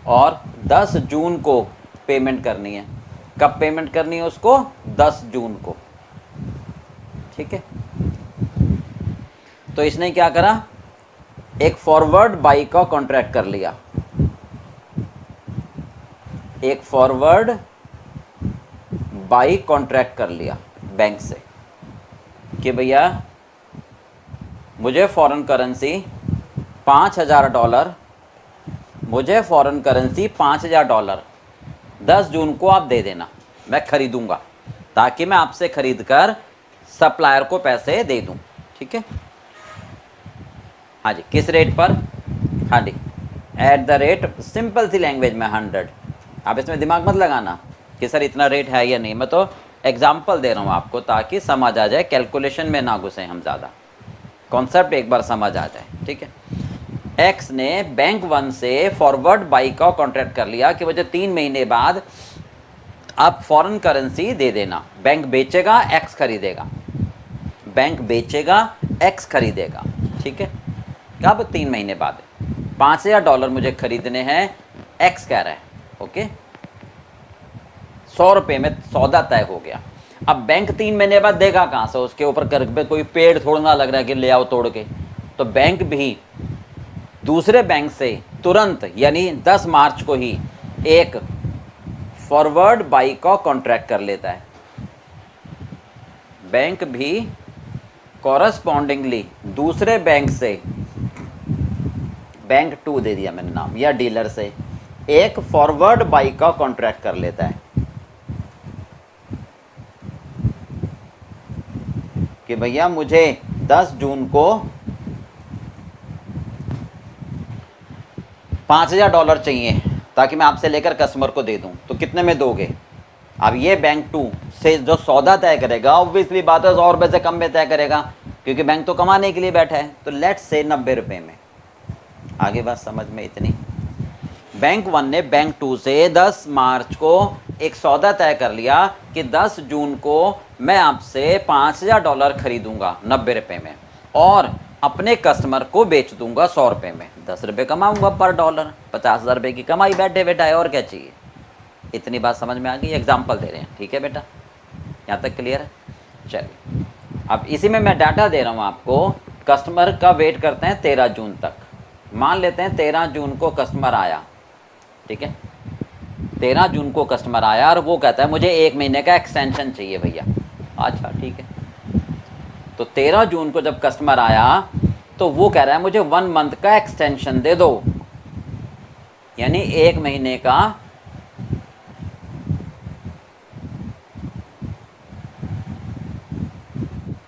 और 10 जून को पेमेंट करनी है। कब पेमेंट करनी है उसको? 10 जून को, ठीक है। तो इसने क्या करा, एक फॉरवर्ड बाई का कॉन्ट्रैक्ट कर लिया, एक फॉरवर्ड बाई कॉन्ट्रैक्ट कर लिया बैंक से कि भैया मुझे फॉरेन करेंसी $5000, मुझे फॉरेन करेंसी $5000 10 जून को आप दे देना, मैं खरीदूंगा, ताकि मैं आपसे खरीद कर सप्लायर को पैसे दे दूं, ठीक है। हाँ जी, किस रेट पर? हाँ जी, एट द रेट, सिंपल सी लैंग्वेज में 100। आप इसमें दिमाग मत लगाना कि सर इतना रेट है या नहीं, मैं तो एग्जाम्पल दे रहा हूँ आपको ताकि समझ आ जाए, कैलकुलेशन में ना घुसे हम ज़्यादा, कॉन्सेप्ट एक बार समझ आ जाए, ठीक है। एक्स ने बैंक 1 से फॉरवर्ड बाई का कॉन्ट्रैक्ट कर लिया कि मुझे 3 महीने बाद आप फॉरेन करेंसी दे देना, बैंक बेचेगा एक्स खरीदेगा, बैंक बेचेगा एक्स खरीदेगा, ठीक है। कब? 3 महीने बाद। $5000 मुझे खरीदने हैं, एक्स कह रहा है, ओके। 100 रुपये में सौदा तय हो गया। अब बैंक 3 महीने बाद देगा कहाँ से? उसके ऊपर कर पे कोई पेड़ थोड़ा ना लग रहा है कि ले आओ तोड़ के, तो बैंक भी दूसरे बैंक से तुरंत यानी 10 मार्च को ही एक फॉरवर्ड बाई का कॉन्ट्रैक्ट कर लेता है। बैंक भी कॉरस्पॉन्डिंगली दूसरे बैंक से, बैंक 2 दे दिया मैंने नाम, या डीलर से एक फॉरवर्ड बाई का कॉन्ट्रैक्ट कर लेता है कि भैया मुझे 10 जून को $5000 चाहिए ताकि मैं आपसे लेकर कस्टमर को दे दूं, तो कितने में दोगे? अब ये बैंक 2 से जो सौदा तय करेगा, ऑब्वियसली बात है 100 रुपये से कम में तय करेगा, क्योंकि बैंक तो कमाने के लिए बैठा है, तो लेट्स से 90 रुपये में। आगे बात समझ में इतनी? बैंक 1 ने बैंक 2 से 10 मार्च को एक सौदा तय कर लिया कि 10 जून को मैं आपसे $5000 खरीदूंगा 90 रुपये में, और अपने कस्टमर को बेच दूंगा 100 रुपये में, 10 रुपये कमाऊंगा पर डॉलर, 50,000 रुपये की कमाई बैठे बैठा है, और क्या चाहिए? इतनी बात समझ में आ गई? एग्जाम्पल दे रहे हैं, ठीक है बेटा, यहाँ तक क्लियर है? चलिए, अब इसी में मैं डाटा दे रहा हूँ आपको। कस्टमर का वेट करते हैं 13 जून तक, मान लेते हैं 13 जून को कस्टमर आया, ठीक है, 13 जून को कस्टमर आया और वो कहता है मुझे 1 महीने का एक्सटेंशन चाहिए भैया। अच्छा ठीक है, तो 13 जून को जब कस्टमर आया तो वो कह रहा है मुझे 1 मंथ का एक्सटेंशन दे दो, यानी 1 महीने का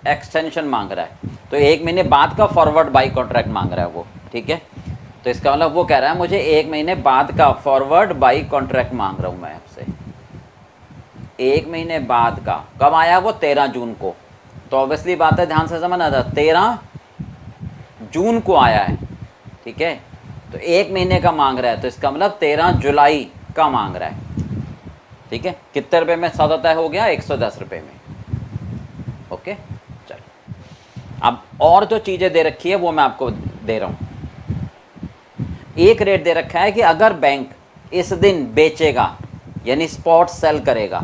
एक्सटेंशन मांग रहा है, तो 1 महीने बाद का फॉरवर्ड बाई कॉन्ट्रैक्ट मांग रहा है वो, ठीक है। तो इसका मतलब वो कह रहा है मुझे 1 महीने बाद का फॉरवर्ड बाई कॉन्ट्रैक्ट मांग रहा हूं मैं आपसे, 1 महीने बाद का। कब आया वो? 13 जून को, तो ऑब्वियसली बात है, ध्यान से समझना था, 13 जून को आया है, ठीक है, तो 1 महीने का मांग रहा है, तो इसका मतलब 13 जुलाई का मांग रहा है, ठीक है। कितने रुपए में सौदा तय हो गया? 110 रुपये में। ओके, चलो अब और जो चीज़ें दे रखी है वो मैं आपको दे रहा हूँ। एक रेट दे रखा है कि अगर बैंक इस दिन बेचेगा यानी स्पॉट सेल करेगा,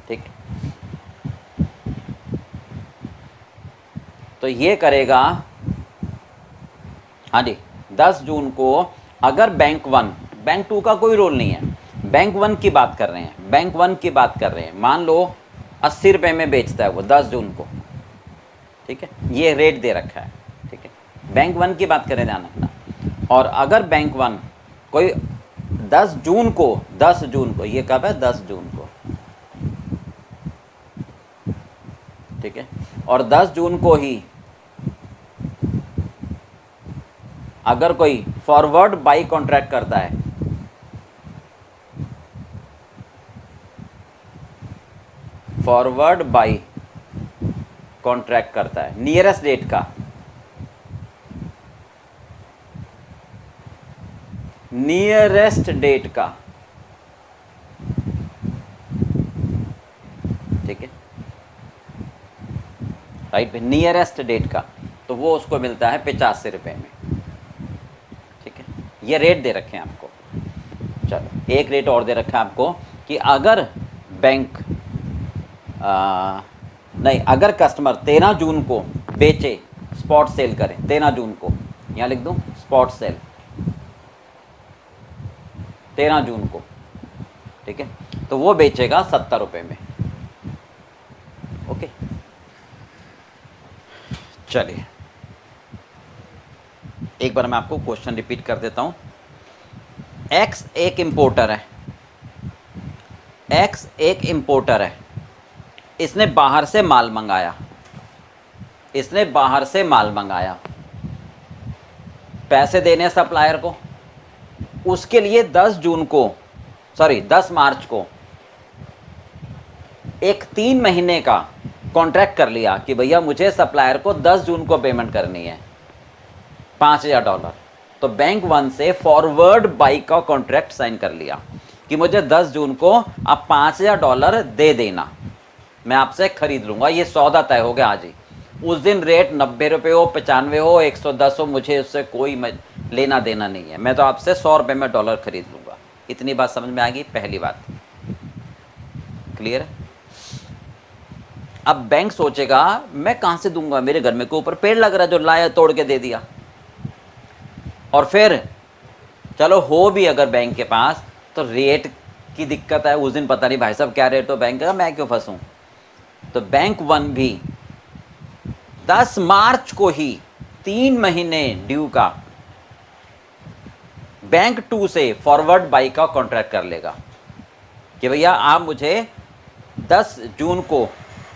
ठीक, तो ये करेगा, हाँ जी, 10 जून को अगर बैंक वन, बैंक टू का कोई रोल नहीं है, बैंक वन की बात कर रहे हैं, बैंक वन की बात कर रहे हैं, मान लो 80 रुपये में बेचता है वो 10 जून को, ठीक है, ये रेट दे रखा है, ठीक है, बैंक वन की बात करें, ध्यान रखना। और अगर बैंक वन कोई 10 जून को, 10 जून को, ये कब है, 10 जून को, ठीक है, और 10 जून को ही अगर कोई फॉरवर्ड बाई कॉन्ट्रैक्ट करता है, फॉरवर्ड बाई कॉन्ट्रैक्ट करता है नियरेस्ट डेट का, नियरेस्ट डेट का, ठीक है, राइट, नियरेस्ट डेट का, तो वो उसको मिलता है 85 रुपये में, ठीक है, ये रेट दे रखे हैं आपको। चलो एक रेट और दे रखा है आपको कि अगर बैंक नहीं, अगर कस्टमर 13 जून को बेचे, स्पॉट सेल करें 13 जून को, यहाँ लिख दूँ स्पॉट सेल 13 जून को, ठीक है, तो वो बेचेगा 70 रुपये में, ओके। चलिए एक बार मैं आपको क्वेश्चन रिपीट कर देता हूँ। एक्स एक इंपोर्टर है, एक्स एक इंपोर्टर है, इसने बाहर से माल मंगाया, इसने बाहर से माल मंगाया, पैसे देने सप्लायर को, उसके लिए 10 जून को, सॉरी 10 मार्च को एक 3 महीने का कॉन्ट्रैक्ट कर लिया कि भैया मुझे सप्लायर को 10 जून को पेमेंट करनी है $5000, तो बैंक वन से फॉरवर्ड बाई का कॉन्ट्रैक्ट साइन कर लिया कि मुझे 10 जून को आप $5000 दे देना, मैं आपसे खरीद लूँगा, ये सौदा तय हो गया आज ही। उस दिन रेट 90 रुपये हो, 95 हो, 110 हो, मुझे उससे कोई लेना देना नहीं है, मैं तो आपसे 100 रुपये में डॉलर खरीद लूँगा। इतनी बात समझ में आ गई, पहली बात क्लियर है। अब बैंक सोचेगा मैं कहाँ से दूंगा, मेरे घर में के ऊपर पेड़ लग रहा है जो लाया तोड़ के दे दिया, और फिर चलो हो भी अगर बैंक के पास, तो रेट की दिक्कत है, उस दिन पता नहीं भाई साहब क्या रेट हो बैंक का, मैं क्यों फंसूं। तो बैंक वन भी 10 मार्च को ही 3 महीने ड्यू का बैंक टू से फॉरवर्ड बाई का कॉन्ट्रैक्ट कर लेगा कि भैया आप मुझे 10 जून को,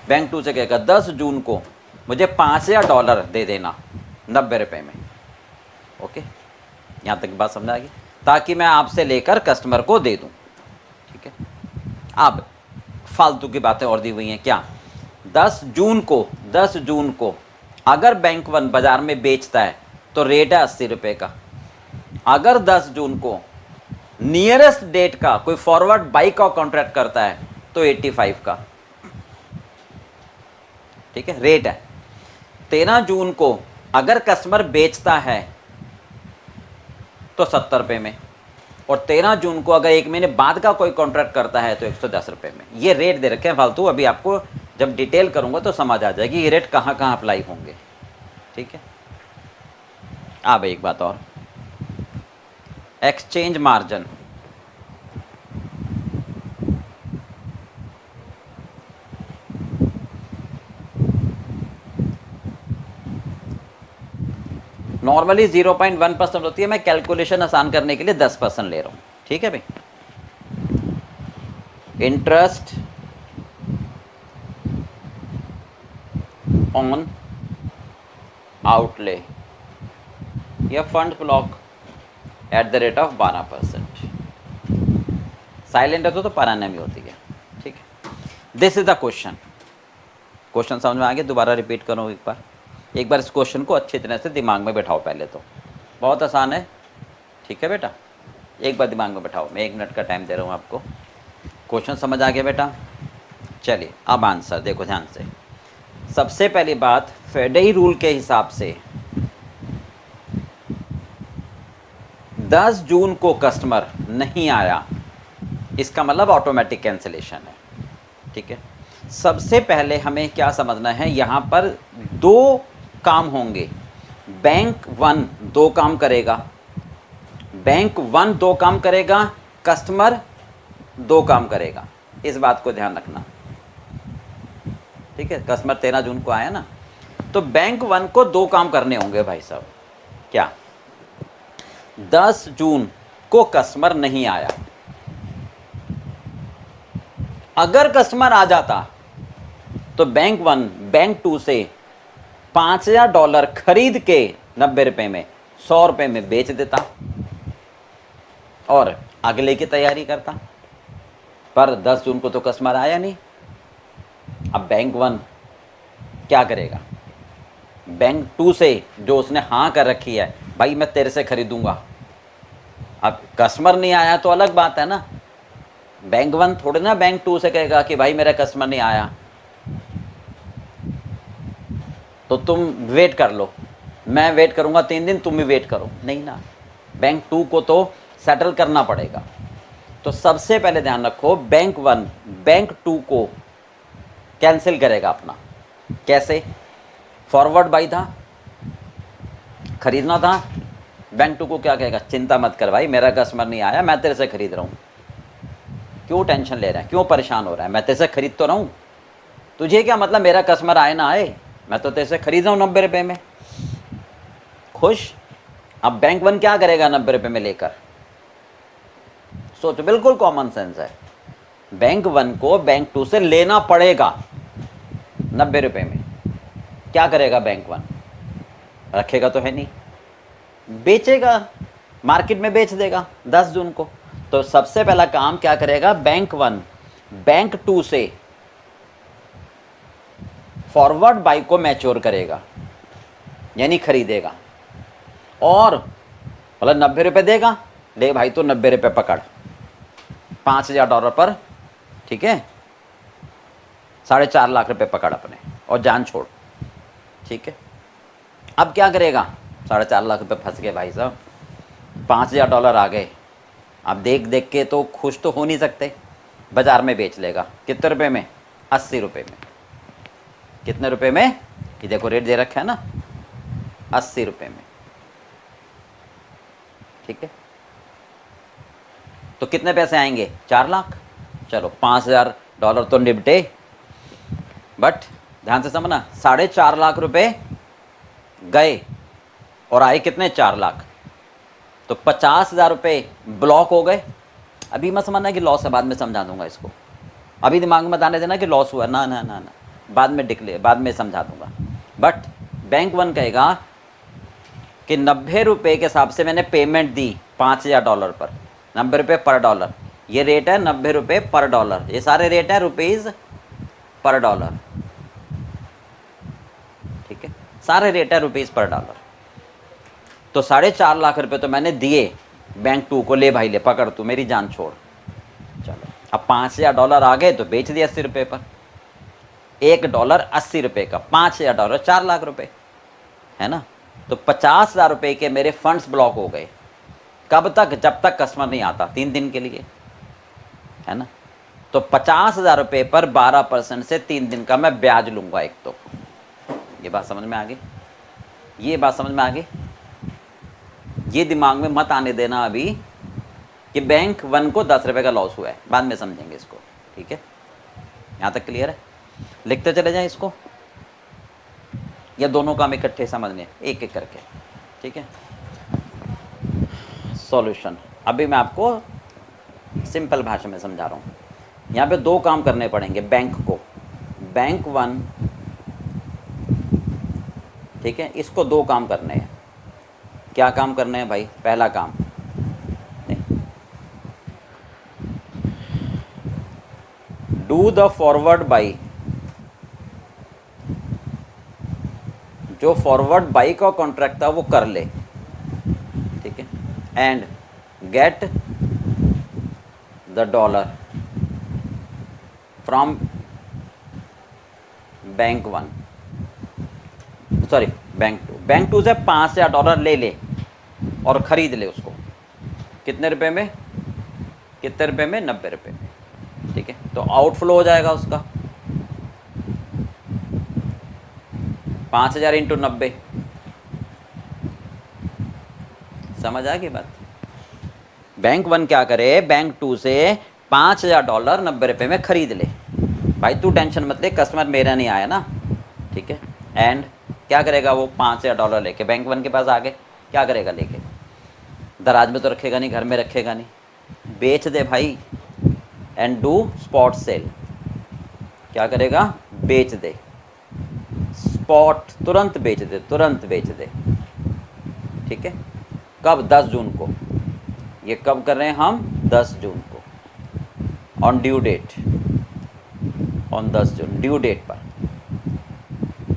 बैंक टू से कहेगा 10 जून को मुझे $5000 दे देना 90 रुपये में, ओके, यहाँ तक बात समझ आ गई, ताकि मैं आपसे लेकर कस्टमर को दे दूँ, ठीक है। अब फालतू की बातें और दी हुई हैं क्या, 10 जून को अगर बैंक वन बाज़ार में बेचता है तो रेट है 80 रुपये का, अगर 10 जून को नियरेस्ट डेट का कोई फॉरवर्ड बाई का कॉन्ट्रैक्ट करता है तो 85 का, ठीक है, रेट है। 13 जून को अगर कस्टमर बेचता है तो 70 रुपये में, और 13 जून को अगर 1 महीने बाद का कोई कॉन्ट्रैक्ट करता है तो 110 रुपये में। ये रेट दे रखे हैं फालतू, अभी आपको जब डिटेल करूंगा तो समझ आ जाएगी ये रेट कहाँ कहाँ अप्लाई होंगे, ठीक है। अब एक बात और, एक्सचेंज मार्जिन, नॉर्मली 0.1% होती है, मैं कैलकुलेशन आसान करने के लिए 10% ले रहा हूँ, ठीक है भाई। इंटरेस्ट ऑन आउटले या fund block eight the rate of 12%, silent है तो पर एनम ही होती है, ठीक है। This is the question, question समझ में आ गया, दोबारा रिपीट करो एक बार इस क्वेश्चन को अच्छी तरह से दिमाग में बैठाओ, पहले तो बहुत आसान है, ठीक है बेटा, एक बार दिमाग में बैठाओ, मैं 1 मिनट का टाइम दे रहा हूँ आपको। क्वेश्चन समझ आ गया बेटा? चलिए अब आंसर देखो ध्यान से। सबसे पहली बात, फेडरल रूल के हिसाब से 10 जून को कस्टमर नहीं आया, इसका मतलब ऑटोमेटिक कैंसिलेशन है। ठीक है, सबसे पहले हमें क्या समझना है, यहाँ पर दो काम होंगे। बैंक वन दो काम करेगा, बैंक वन दो काम करेगा, कस्टमर दो काम करेगा, इस बात को ध्यान रखना। ठीक है, कस्टमर 13 जून को आया ना, तो बैंक वन को दो काम करने होंगे भाई साहब। क्या? 10 जून को कस्टमर नहीं आया, अगर कस्टमर आ जाता तो बैंक वन बैंक टू से $5000 खरीद के 90 रुपए में 100 रुपए में बेच देता और अगले की तैयारी करता। पर 10 जून को तो कस्टमर आया नहीं। अब बैंक वन क्या करेगा? बैंक टू से जो उसने हाँ कर रखी है, भाई मैं तेरे से खरीदूंगा, अब कस्टमर नहीं आया तो अलग बात है ना। बैंक वन थोड़े ना बैंक टू से कहेगा कि भाई मेरा कस्टमर नहीं आया तो तुम वेट कर लो, मैं वेट करूंगा 3 दिन, तुम भी वेट करो, नहीं ना। बैंक टू को तो सेटल करना पड़ेगा। तो सबसे पहले ध्यान रखो, बैंक वन बैंक टू को कैंसिल करेगा अपना। कैसे? फॉरवर्ड बाई था, खरीदना था, बैंक टू को क्या कहेगा, चिंता मत कर भाई, मेरा कस्टमर नहीं आया, मैं तेरे से खरीद रहा हूँ, क्यों टेंशन ले रहा है, क्यों परेशान हो रहा है, मैं तेरे से खरीद तो रहा हूँ, तुझे क्या मतलब मेरा कस्टमर आए ना आए, मैं तो तेरे से खरीद रहा हूँ 90 रुपये में। खुश? अब बैंक वन क्या करेगा 90 रुपये में लेकर? सोचो, बिल्कुल कॉमन सेंस है। बैंक वन को बैंक टू से लेना पड़ेगा 90 रुपये में। क्या करेगा बैंक वन? रखेगा तो है नहीं, बेचेगा, मार्केट में बेच देगा 10 जून को। तो सबसे पहला काम क्या करेगा, बैंक वन बैंक टू से फॉरवर्ड बाई को मैच्योर करेगा, यानी खरीदेगा, और मतलब 90 रुपये देगा, ले भाई तो 90 रुपये पकड़, $5000 पर, ठीक है, 4.5 लाख रुपए पकड़ अपने और जान छोड़। ठीक है, अब क्या करेगा? 4.5 लाख रुपए फंस गए भाई साहब, $5000 आ गए। अब देख देख के तो खुश तो हो नहीं सकते, बाजार में बेच लेगा। कितने रुपए में? 80 रुपये में। कितने रुपए में? ये देखो रेट दे रखा है ना, 80 रुपये में। ठीक है, तो कितने पैसे आएंगे? 4 लाख। चलो $5000 तो निपटे, बट ध्यान से समझना, 4.5 लाख रुपए गए और आए कितने? 4 लाख। तो 50,000 रुपये ब्लॉक हो गए। अभी मत समझना कि लॉस है, बाद में समझा दूंगा इसको, अभी दिमाग में आने देना कि लॉस हुआ, ना ना ना ना, बाद में समझा दूंगा। बट बैंक वन कहेगा कि 90 रुपये के हिसाब से मैंने पेमेंट दी $5000 पर, 90 रुपये पर डॉलर, ये रेट है 90 रुपये पर डॉलर, ये सारे रेट हैं रुपीज़ पर डॉलर। ठीक है, सारे रेट है रुपीज़ पर डॉलर। तो 4.5 लाख रुपए तो मैंने दिए बैंक टू को, ले भाई ले पकड़, तू मेरी जान छोड़। चलो, अब $5000 आ गए तो बेच दिए 80 रुपये पर, $1 80 रुपये का, $5000 4 लाख रुपए है ना। तो 50,000 रुपये के मेरे फंड्स ब्लॉक हो गए। कब तक? जब तक कस्टमर नहीं आता, 3 दिन के लिए, है ना। तो 50,000 रुपये पर 12% से 3 दिन का मैं ब्याज लूँगा एक। तो ये बात समझ में आ गई? ये बात समझ में आ गई? ये दिमाग में मत आने देना अभी कि बैंक वन को 10 रुपये का लॉस हुआ है, बाद में समझेंगे इसको। ठीक है, यहाँ तक क्लियर है? लिखते चले जाएं इसको, या दोनों काम इकट्ठे समझने, एक एक करके। ठीक है, सॉल्यूशन अभी मैं आपको सिंपल भाषा में समझा रहा हूँ। यहाँ पे 2 काम करने पड़ेंगे बैंक को, बैंक वन, ठीक है, इसको 2 काम करने हैं। क्या काम करने हैं भाई? पहला काम, डू द फॉरवर्ड बाई, जो फॉरवर्ड बाई का कॉन्ट्रैक्ट था वो कर ले, ठीक है, and get the dollar from bank one, sorry bank two से $5,000 ले ले और ख़रीद ले उसको। कितने रुपए में? कितने रुपए में? 90 रुपये में। ठीक है, तो आउटफ्लो हो जाएगा उसका 5,000 इंटू 90। समझ आ गई बात? बैंक वन क्या करे, बैंक टू से $5,000 90 रुपये में ख़रीद ले। भाई तू टेंशन मत ले, कस्टमर मेरा नहीं आया ना। ठीक है, एंड क्या करेगा वो $5,000 लेके बैंक वन के पास आके क्या करेगा? लेके दराज में तो रखेगा नहीं, घर में रखेगा नहीं, बेच दे भाई। And do spot cell. क्या करेगा? बेच दे, स्पॉट, तुरंत बेच दे, तुरंत बेच दे। ठीक है, कब? 10 जून को। ये कब कर रहे हैं हम? 10 जून को, on due date, on 10 June due date पर।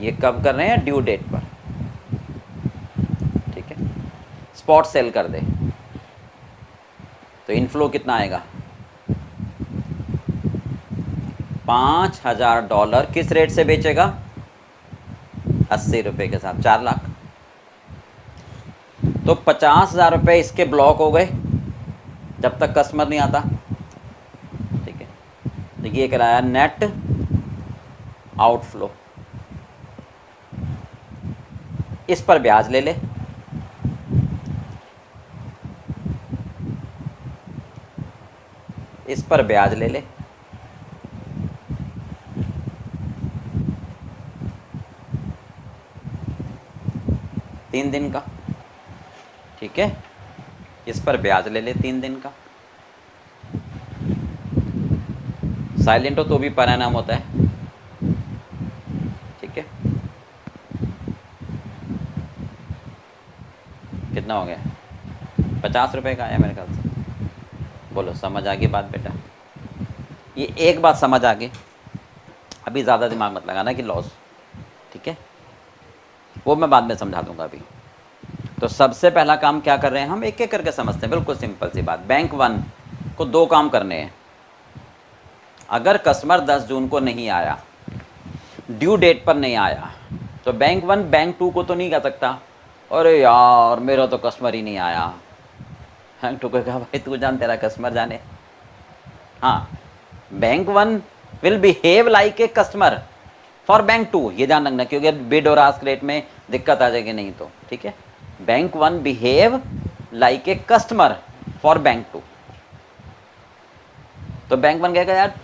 ये कब कर रहे हैं? ड्यू डेट पर। ठीक है, स्पॉट सेल कर दे तो इनफ्लो कितना आएगा? $5,000। किस रेट से बेचेगा? 80 रुपये के साथ, 4 लाख। तो 50,000 रुपये इसके ब्लॉक हो गए जब तक कस्टमर नहीं आता। ठीक है, तो ये कहलाया नेट आउटफ्लो। इस पर ब्याज ले ले। इस पर ब्याज ले ले। तीन दिन का। ठीक है, इस पर ब्याज ले ले 3 दिन का। साइलेंट हो तो भी परिणाम होता है। ठीक है, कितना हो गया? 50 रुपये का आया मेरे ख्याल से। बोलो, समझ आ गई बात बेटा? ये एक बात समझ आ गई, अभी ज़्यादा दिमाग मत लगाना कि लॉस। ठीक है, वो मैं बाद में समझा दूंगा। अभी तो सबसे पहला काम क्या कर रहे हैं हम, एक एक करके समझते हैं। बिल्कुल सिंपल सी बात। बैंक वन को 2 काम करने हैं। अगर कस्टमर 10 जून को नहीं आया, ड्यू डेट पर नहीं आया, तो बैंक वन बैंक टू को तो नहीं कह सकता अरे यार मेरा तो कस्टमर ही नहीं आया। बैंक टू को कहा भाई तू जान, तेरा कस्टमर जाने। हाँ, bank one will behave like a customer for bank two, ये ध्यान रखना, क्योंकि बिड और आस्क रेट में दिक्कत आ जाएगी नहीं तो। ठीक है, bank one behave like a customer for bank two. तो बैंक वन कहेगा यार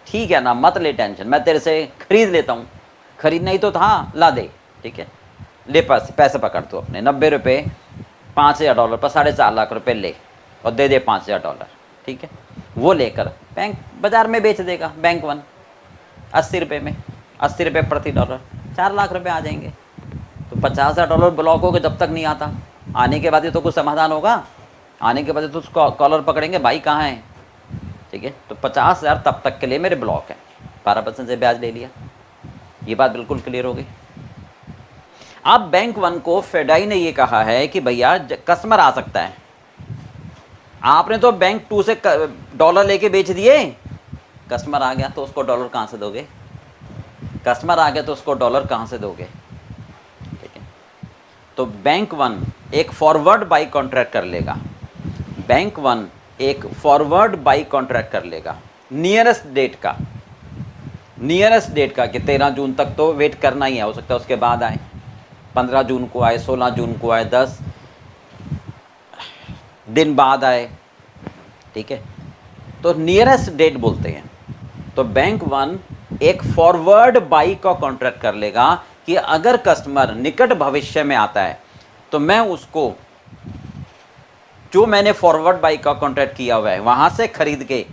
ठीक है ना, मत ले टेंशन, मैं तेरे से खरीद लेता हूँ। खरीदना ही तो था, ला दे। ठीक है, ले पैसे पकड़ तू अपने 90 रुपये $5,000 पर 4.5 लाख रुपए ले और दे दे $5,000। ठीक है, वो लेकर बैंक बाजार में बेच देगा बैंक वन 80 रुपये में, 80 रुपये प्रति डॉलर, 4 लाख रुपए आ जाएंगे। तो $50,000 ब्लॉक हो गए जब तक नहीं आता। आने के बाद ही तो कुछ समाधान होगा, आने के बाद तो उसको कॉलर पकड़ेंगे, भाई कहाँ है। ठीक है, तो 50,000 तब तक के लिए मेरे ब्लॉक है, 12% से ब्याज ले लिया। ये बात बिल्कुल क्लियर हो गई। अब बैंक वन को फेडाई ने ये कहा है कि भैया कस्टमर आ सकता है। आपने तो बैंक टू से डॉलर लेके बेच दिए, कस्टमर आ गया तो उसको डॉलर कहाँ से दोगे? कस्टमर आ गया तो उसको डॉलर कहाँ से दोगे? ठीक है, तो बैंक वन एक फॉरवर्ड बाई कॉन्ट्रैक्ट कर लेगा। बैंक वन एक फॉरवर्ड बाई कॉन्ट्रैक्ट कर लेगा नियरेस्ट डेट का, नियरेस्ट डेट का कि 13 जून तक तो वेट करना ही है, हो सकता है उसके बाद आए, 15 जून को आए, 16 जून को आए, 10 दिन बाद आए। ठीक है, तो नियरेस्ट डेट बोलते हैं। तो बैंक वन एक फॉरवर्ड बाई का कॉन्ट्रैक्ट कर लेगा कि अगर कस्टमर निकट भविष्य में आता है तो मैं उसको जो मैंने फॉरवर्ड बाई का कॉन्ट्रैक्ट किया हुआ है वहां से खरीद के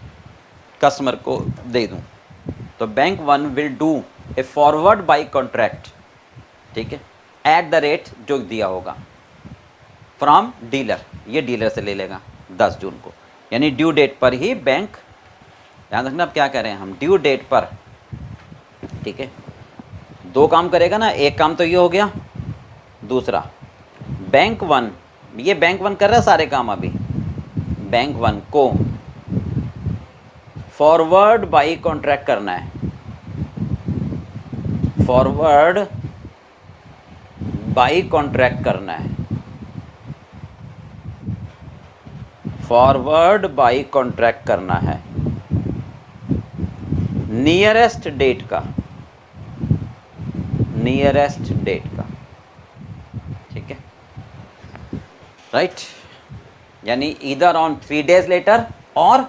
कस्टमर को दे दूं। तो bank one will do a forward buy contract, ठीक है, एट द रेट जो दिया होगा फ्रॉम डीलर। ये डीलर से ले लेगा 10 जून को, यानी ड्यू डेट पर ही बैंक, ध्यान रखना अब क्या कह रहे हैं हम, ड्यू डेट पर। ठीक है, 2 काम करेगा ना, एक काम तो ये हो गया, दूसरा बैंक वन, ये बैंक वन कर रहा है सारे काम अभी, बैंक वन को फॉरवर्ड बाई कॉन्ट्रैक्ट करना है, फॉरवर्ड बाई कॉन्ट्रैक्ट करना है, फॉरवर्ड बाई कॉन्ट्रैक्ट करना है नियरेस्ट डेट का, नियरेस्ट डेट का, ठीक है, राइट, यानी ईदर ऑन 3 days लेटर और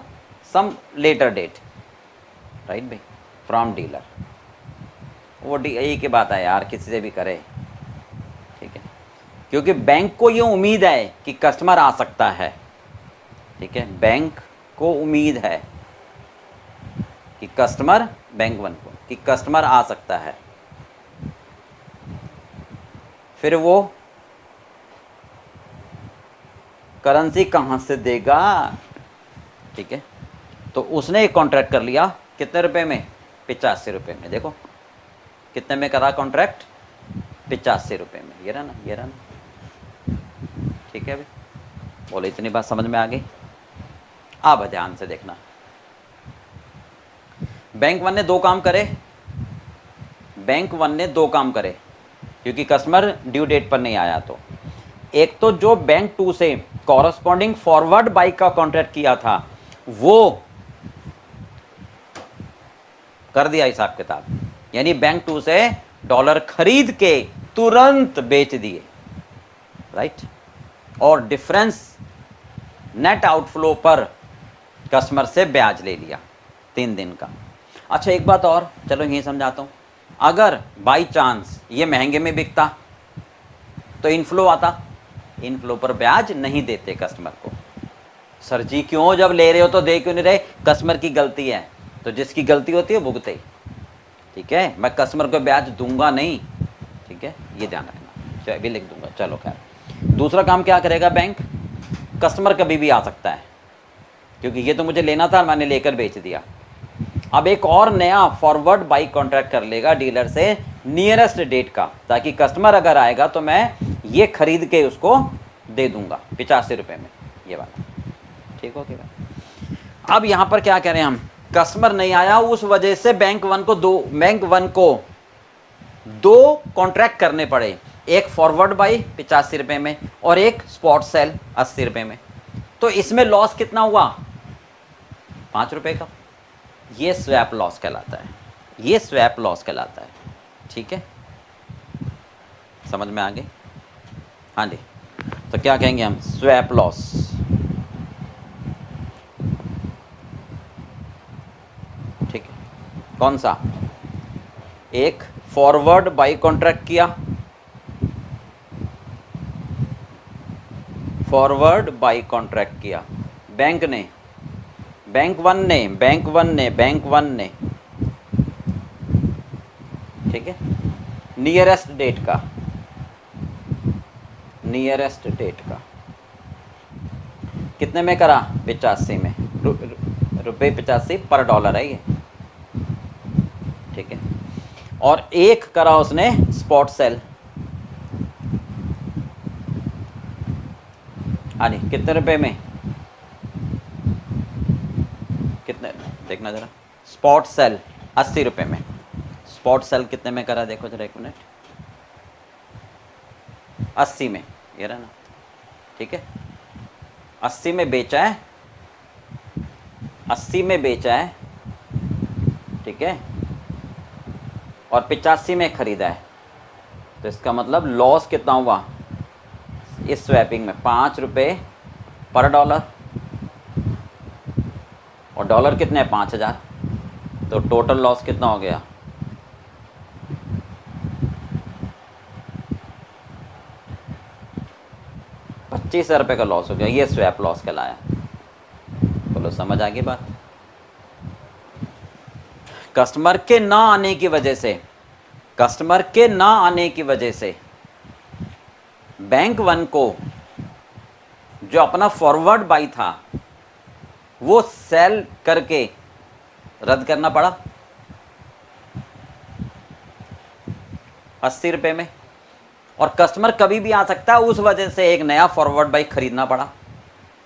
सम लेटर डेट, राइट भाई, फ्रॉम डीलर। वो यही की बात है यार, किसी से भी करे, ठीक है, क्योंकि बैंक को ये उम्मीद है कि कस्टमर आ सकता है, ठीक है, बैंक को उम्मीद है कि कस्टमर, बैंक वन को कि कस्टमर आ सकता है, फिर वो करेंसी कहाँ से देगा, ठीक है, तो उसने एक कॉन्ट्रैक्ट कर लिया कितने रुपए में, 85 रुपये में। देखो कितने में करा कॉन्ट्रैक्ट, 85 रुपये में, ये रहा ना, ये रहा ना, ठीक है भाई, बोले इतनी बात समझ में आ गई। अब ध्यान से देखना, बैंक वन ने 2 काम करे, बैंक वन ने 2 काम करे क्योंकि कस्टमर ड्यू डेट पर नहीं आया। तो एक तो जो बैंक 2 से कॉरस्पॉन्डिंग फॉरवर्ड बाई का कॉन्ट्रैक्ट किया था वो कर दिया हिसाब किताब, यानी बैंक 2 से डॉलर खरीद के तुरंत बेच दिए, राइट, और डिफरेंस नेट आउटफ्लो पर कस्टमर से ब्याज ले लिया 3 दिन का। अच्छा एक बात और, चलो ये समझाता हूँ, अगर बाई चांस ये महंगे में बिकता तो इनफ्लो आता, इनफ्लो पर ब्याज नहीं देते कस्टमर को। सर जी क्यों, जब ले रहे हो तो दे क्यों नहीं रहे, कस्टमर की गलती है, तो जिसकी गलती होती है भुगते, ठीक है, मैं कस्टमर को ब्याज दूंगा नहीं, ठीक है, ये ध्यान रखना, भी लिख दूंगा। चलो खैर, दूसरा काम क्या करेगा बैंक, कस्टमर कभी भी आ सकता है क्योंकि ये तो मुझे लेना था, मैंने लेकर बेच दिया। अब एक और नया फॉरवर्ड बाई कॉन्ट्रैक्ट कर लेगा डीलर से नियरेस्ट डेट का, ताकि कस्टमर अगर आएगा तो मैं ये खरीद के उसको दे दूंगा 85 रुपये में, ये वाला, ठीक हो गया। अब यहाँ पर क्या कह रहे हैं हम, कस्टमर नहीं आया, उस वजह से बैंक वन को 2 कॉन्ट्रैक्ट करने पड़े, एक फॉरवर्ड बाई 85 रुपये में और एक स्पॉट सेल 80 रुपये में। तो इसमें लॉस कितना हुआ, 5 रुपये का। ये स्वैप लॉस कहलाता है, ये स्वैप लॉस कहलाता है, ठीक है, समझ में आ गई, हाँ जी। तो क्या कहेंगे हम, स्वैप लॉस, ठीक है, कौन सा, एक फॉरवर्ड बाई कॉन्ट्रैक्ट किया, फॉरवर्ड बाई कॉन्ट्रैक्ट किया बैंक ने, बैंक वन ने, ठीक है, नियरेस्ट डेट का, नियरेस्ट डेट का कितने में करा, 85 में, रुपये 85 पर डॉलर है ये, ठीक है, और एक करा उसने स्पॉट सेल, हाँ जी, कितने रुपए में, कितने देखना जरा, स्पॉट सेल 80 रुपये में, स्पॉट सेल कितने में करा, देखो जरा 1 मिनट, 80 में, ये रहा ना, ठीक है, 80 में बेचा है, 80 में बेचा है, ठीक है, और 85 में खरीदा है, तो इसका मतलब लॉस कितना हुआ इस स्वैपिंग में, 5 रुपये पर डॉलर, और डॉलर कितने हैं, 5000, तो टोटल लॉस कितना हो गया, 25,000 रुपये का लॉस हो गया, ये स्वैप लॉस कहलाया। बोलो समझ आ गई बात। कस्टमर के ना आने की वजह से, कस्टमर के ना आने की वजह से बैंक वन को जो अपना फॉरवर्ड बाई था वो सेल करके रद्द करना पड़ा 80 रुपये में, और कस्टमर कभी भी आ सकता है, उस वजह से एक नया फॉरवर्ड बाई खरीदना पड़ा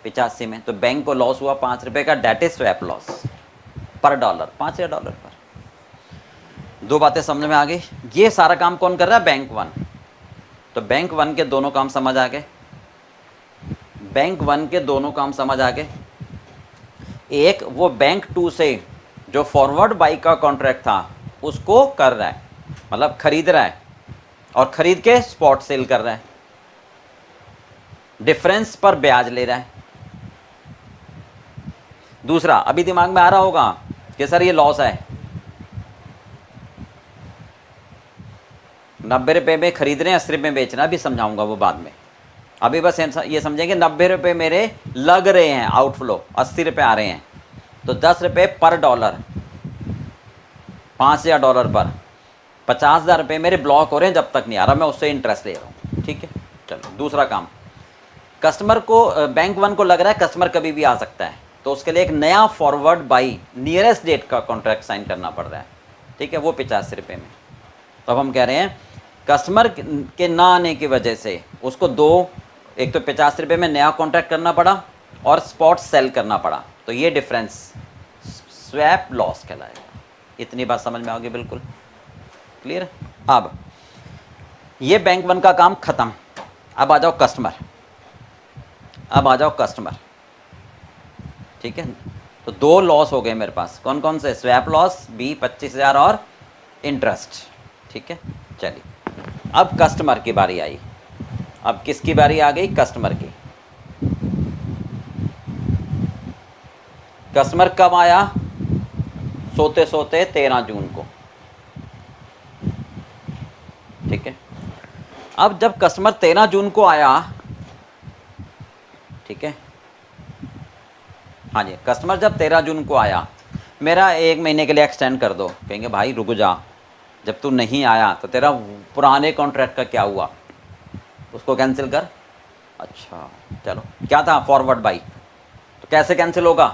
85 में, तो बैंक को लॉस हुआ 5 रुपये का, डेट इज स्वैप लॉस, पर डॉलर, $5000 पर। दो बातें समझ में आ गई। ये सारा काम कौन कर रहा है? Bank one. तो बैंक वन के दोनों काम समझ आ गए, बैंक वन के दोनों काम समझ आ गए। एक वो बैंक टू से जो फॉरवर्ड बाई का कॉन्ट्रैक्ट था उसको कर रहा है, मतलब खरीद रहा है और खरीद के स्पॉट सेल कर रहा है, डिफरेंस पर ब्याज ले रहा है। दूसरा, अभी दिमाग में आ रहा होगा कि सर ये लॉस है, 90 रुपये में खरीद रहे हैं, 80 रुपये में बेच रहे हैं, अभी समझाऊंगा वो बाद में। अभी बस ये समझेंगे 90 रुपये मेरे लग रहे हैं आउटफ्लो, 80 रुपये आ रहे हैं, तो 10 रुपये पर डॉलर, $5000 पर, 50,000 रुपये मेरे ब्लॉक हो रहे हैं जब तक नहीं आ रहा, मैं उससे इंटरेस्ट ले रहा हूँ। ठीक है, चलो दूसरा काम। कस्टमर को, बैंक वन को लग रहा है कस्टमर कभी भी आ सकता है, तो उसके लिए एक नया फॉरवर्ड बाई नियरेस्ट डेट का कॉन्ट्रैक्ट साइन करना पड़ रहा है। ठीक है, वो 85 रुपये में। तो अब हम कह रहे हैं कस्टमर के ना आने की वजह से उसको एक तो 85 रुपये में नया कॉन्ट्रैक्ट करना पड़ा और स्पॉट सेल करना पड़ा, तो ये डिफरेंस स्वैप लॉस कहलाएगा। इतनी बात समझ में आ गई? बिल्कुल क्लियर। अब ये बैंक वन का काम खत्म। अब आ जाओ कस्टमर, अब आ जाओ कस्टमर। ठीक है, तो दो लॉस हो गए मेरे पास, कौन कौन से? स्वैप लॉस बी 25,000 और इंटरेस्ट। ठीक है, चलिए अब कस्टमर की बारी आई। अब किसकी बारी आ गई? कस्टमर की। कस्टमर कब आया? सोते सोते 13 जून को। ठीक है, अब जब कस्टमर 13 जून को आया, ठीक है, हाँ जी, कस्टमर जब 13 जून को आया, मेरा 1 महीने के लिए एक्सटेंड कर दो, कहेंगे भाई रुक जा, जब तू नहीं आया तो तेरा पुराने कॉन्ट्रैक्ट का क्या हुआ, उसको कैंसिल कर। अच्छा चलो, क्या था? Forward by. तो कैसे कैंसिल होगा?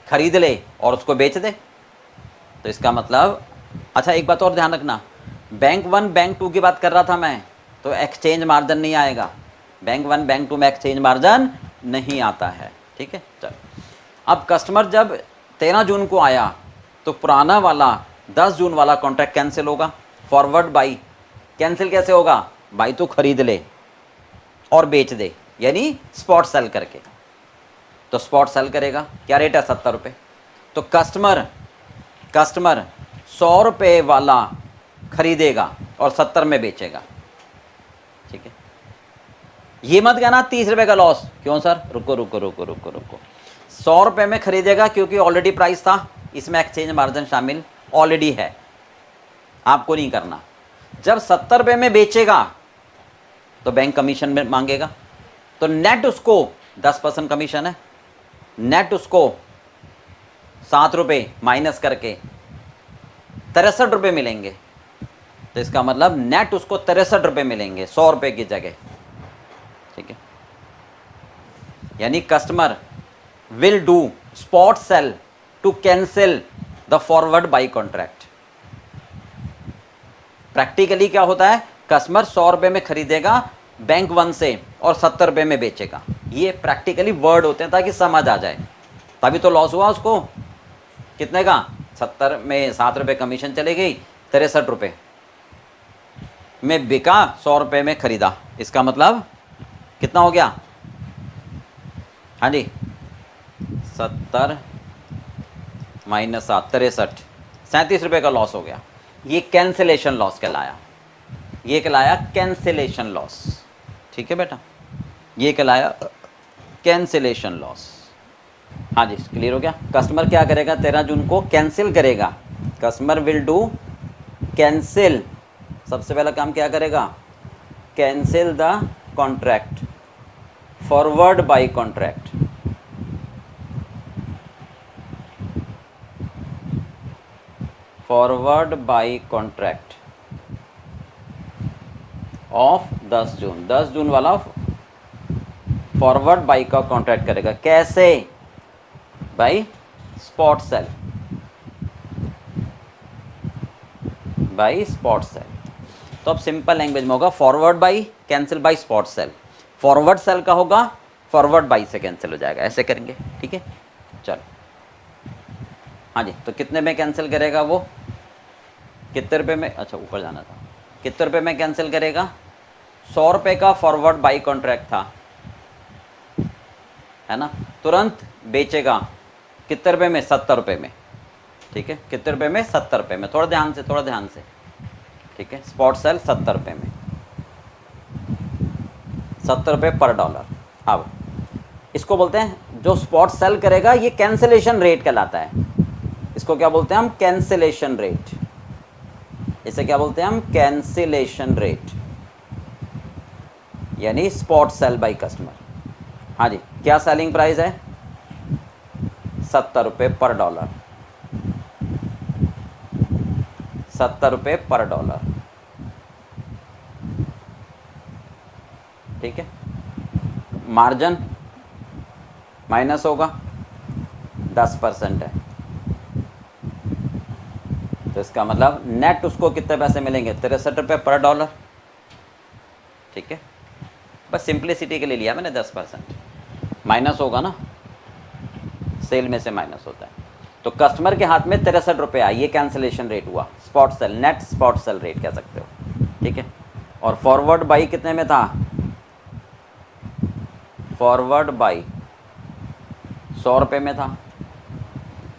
खरीद ले और उसको बेच दे। तो इसका मतलब, अच्छा एक बात और ध्यान रखना, बैंक वन बैंक टू की बात कर रहा था मैं, तो एक्सचेंज मार्जिन नहीं आएगा। बैंक वन बैंक टू में एक्सचेंज मार्जिन नहीं आता है। ठीक है, चलो अब कस्टमर जब 13 जून को आया तो पुराना वाला 10 जून वाला कॉन्ट्रैक्ट कैंसिल होगा। फॉरवर्ड बाई कैंसिल कैसे होगा? बाई तो खरीद ले और बेच दे, यानी स्पॉट सेल करके। तो स्पॉट सेल करेगा, क्या रेट है? 70 रुपये। तो कस्टमर 100 रुपये वाला खरीदेगा और 70 में बेचेगा। ठीक है, ये मत कहना 30 रुपये का लॉस। क्यों सर? रुको रुको रुको रुको रुको, 100 रुपये में खरीदेगा क्योंकि ऑलरेडी प्राइस था, इसमें एक्सचेंज मार्जिन शामिल ऑलरेडी है, आपको नहीं करना। जब 70 रुपये में बेचेगा तो बैंक कमीशन में मांगेगा, तो नेट उसको 10% कमीशन है, नेट उसको 7 रुपये माइनस करके 63 रुपये मिलेंगे। तो इसका मतलब नेट उसको 63 रुपये मिलेंगे 100 रुपये की जगह। ठीक है, यानी customer will do spot sell to cancel the forward buy contract. Practically क्या होता है? कस्टमर 100 रुपये में खरीदेगा बैंक वन से और 70 रुपये में बेचेगा। ये प्रैक्टिकली वर्ड होते हैं ताकि समझ आ जाए। तभी तो लॉस हुआ उसको। कितने का? 70 में 7 रुपये कमीशन चले गई, 63 रुपये में बिका, 100 रुपये में खरीदा। इसका मतलब कितना हो गया? हाँ जी, 70 माइनस 7, 63, 37 रुपये का लॉस हो गया। ये कैंसिलेशन लॉस कहलाया, ये कहलाया कैंसिलेशन लॉस। ठीक है बेटा, ये कहलाया कैंसिलेशन लॉस। हाँ जी, क्लियर हो गया? कस्टमर क्या करेगा? 13 जून को कैंसिल करेगा। कस्टमर विल डू कैंसिल, सबसे पहला काम क्या करेगा? Cancel the contract, forward buy contract. Forward buy contract of 10 June, 10 जून वाला फॉरवर्ड बाई का कॉन्ट्रैक्ट करेगा। कैसे? By spot cell, by spot sell. तो अब सिंपल लैंग्वेज में होगा forward buy cancel by spot sell. Forward sell का होगा फॉरवर्ड बाई से कैंसिल हो जाएगा, ऐसे करेंगे। ठीक है, चलो हाँ जी, तो कितने में कैंसिल करेगा वो, कितने रुपए में, अच्छा ऊपर जाना था, कितने रुपए में कैंसिल करेगा, 100 रुपये का फॉरवर्ड बाई कॉन्ट्रैक्ट था, है ना, तुरंत बेचेगा कितने रुपए में, 70 रुपये में, ठीक है, कितने रुपए में, 70 रुपये में, थोड़ा ध्यान से, थोड़ा ध्यान से, ठीक है, स्पॉट सेल 70 रुपये में, 70 रुपये पर डॉलर। अब इसको बोलते हैं, जो स्पॉट सेल करेगा ये कैंसिलेशन रेट कहलाता है, इसको क्या बोलते हैं हम, कैंसिलेशन रेट, इसे क्या बोलते हैं हम, कैंसिलेशन रेट, यानी स्पॉट सेल बाय कस्टमर। हाँ जी, क्या सेलिंग प्राइस है, 70 रुपये पर डॉलर, 70 रुपये पर डॉलर, ठीक है, मार्जिन माइनस होगा, 10% है, तो इसका मतलब नेट उसको कितने पैसे मिलेंगे, 63 रुपये पर डॉलर, ठीक है, बस सिंप्लिसिटी के लिए लिया मैंने 10%, माइनस होगा ना, सेल में से माइनस होता है, तो कस्टमर के हाथ में 63 रुपये आए, ये कैंसिलेशन रेट हुआ, spot sell, net spot sell rate कह सकते हो, ठीक है। और फॉरवर्ड बाई कितने में था, फॉरवर्ड बाई 100 रुपये में था,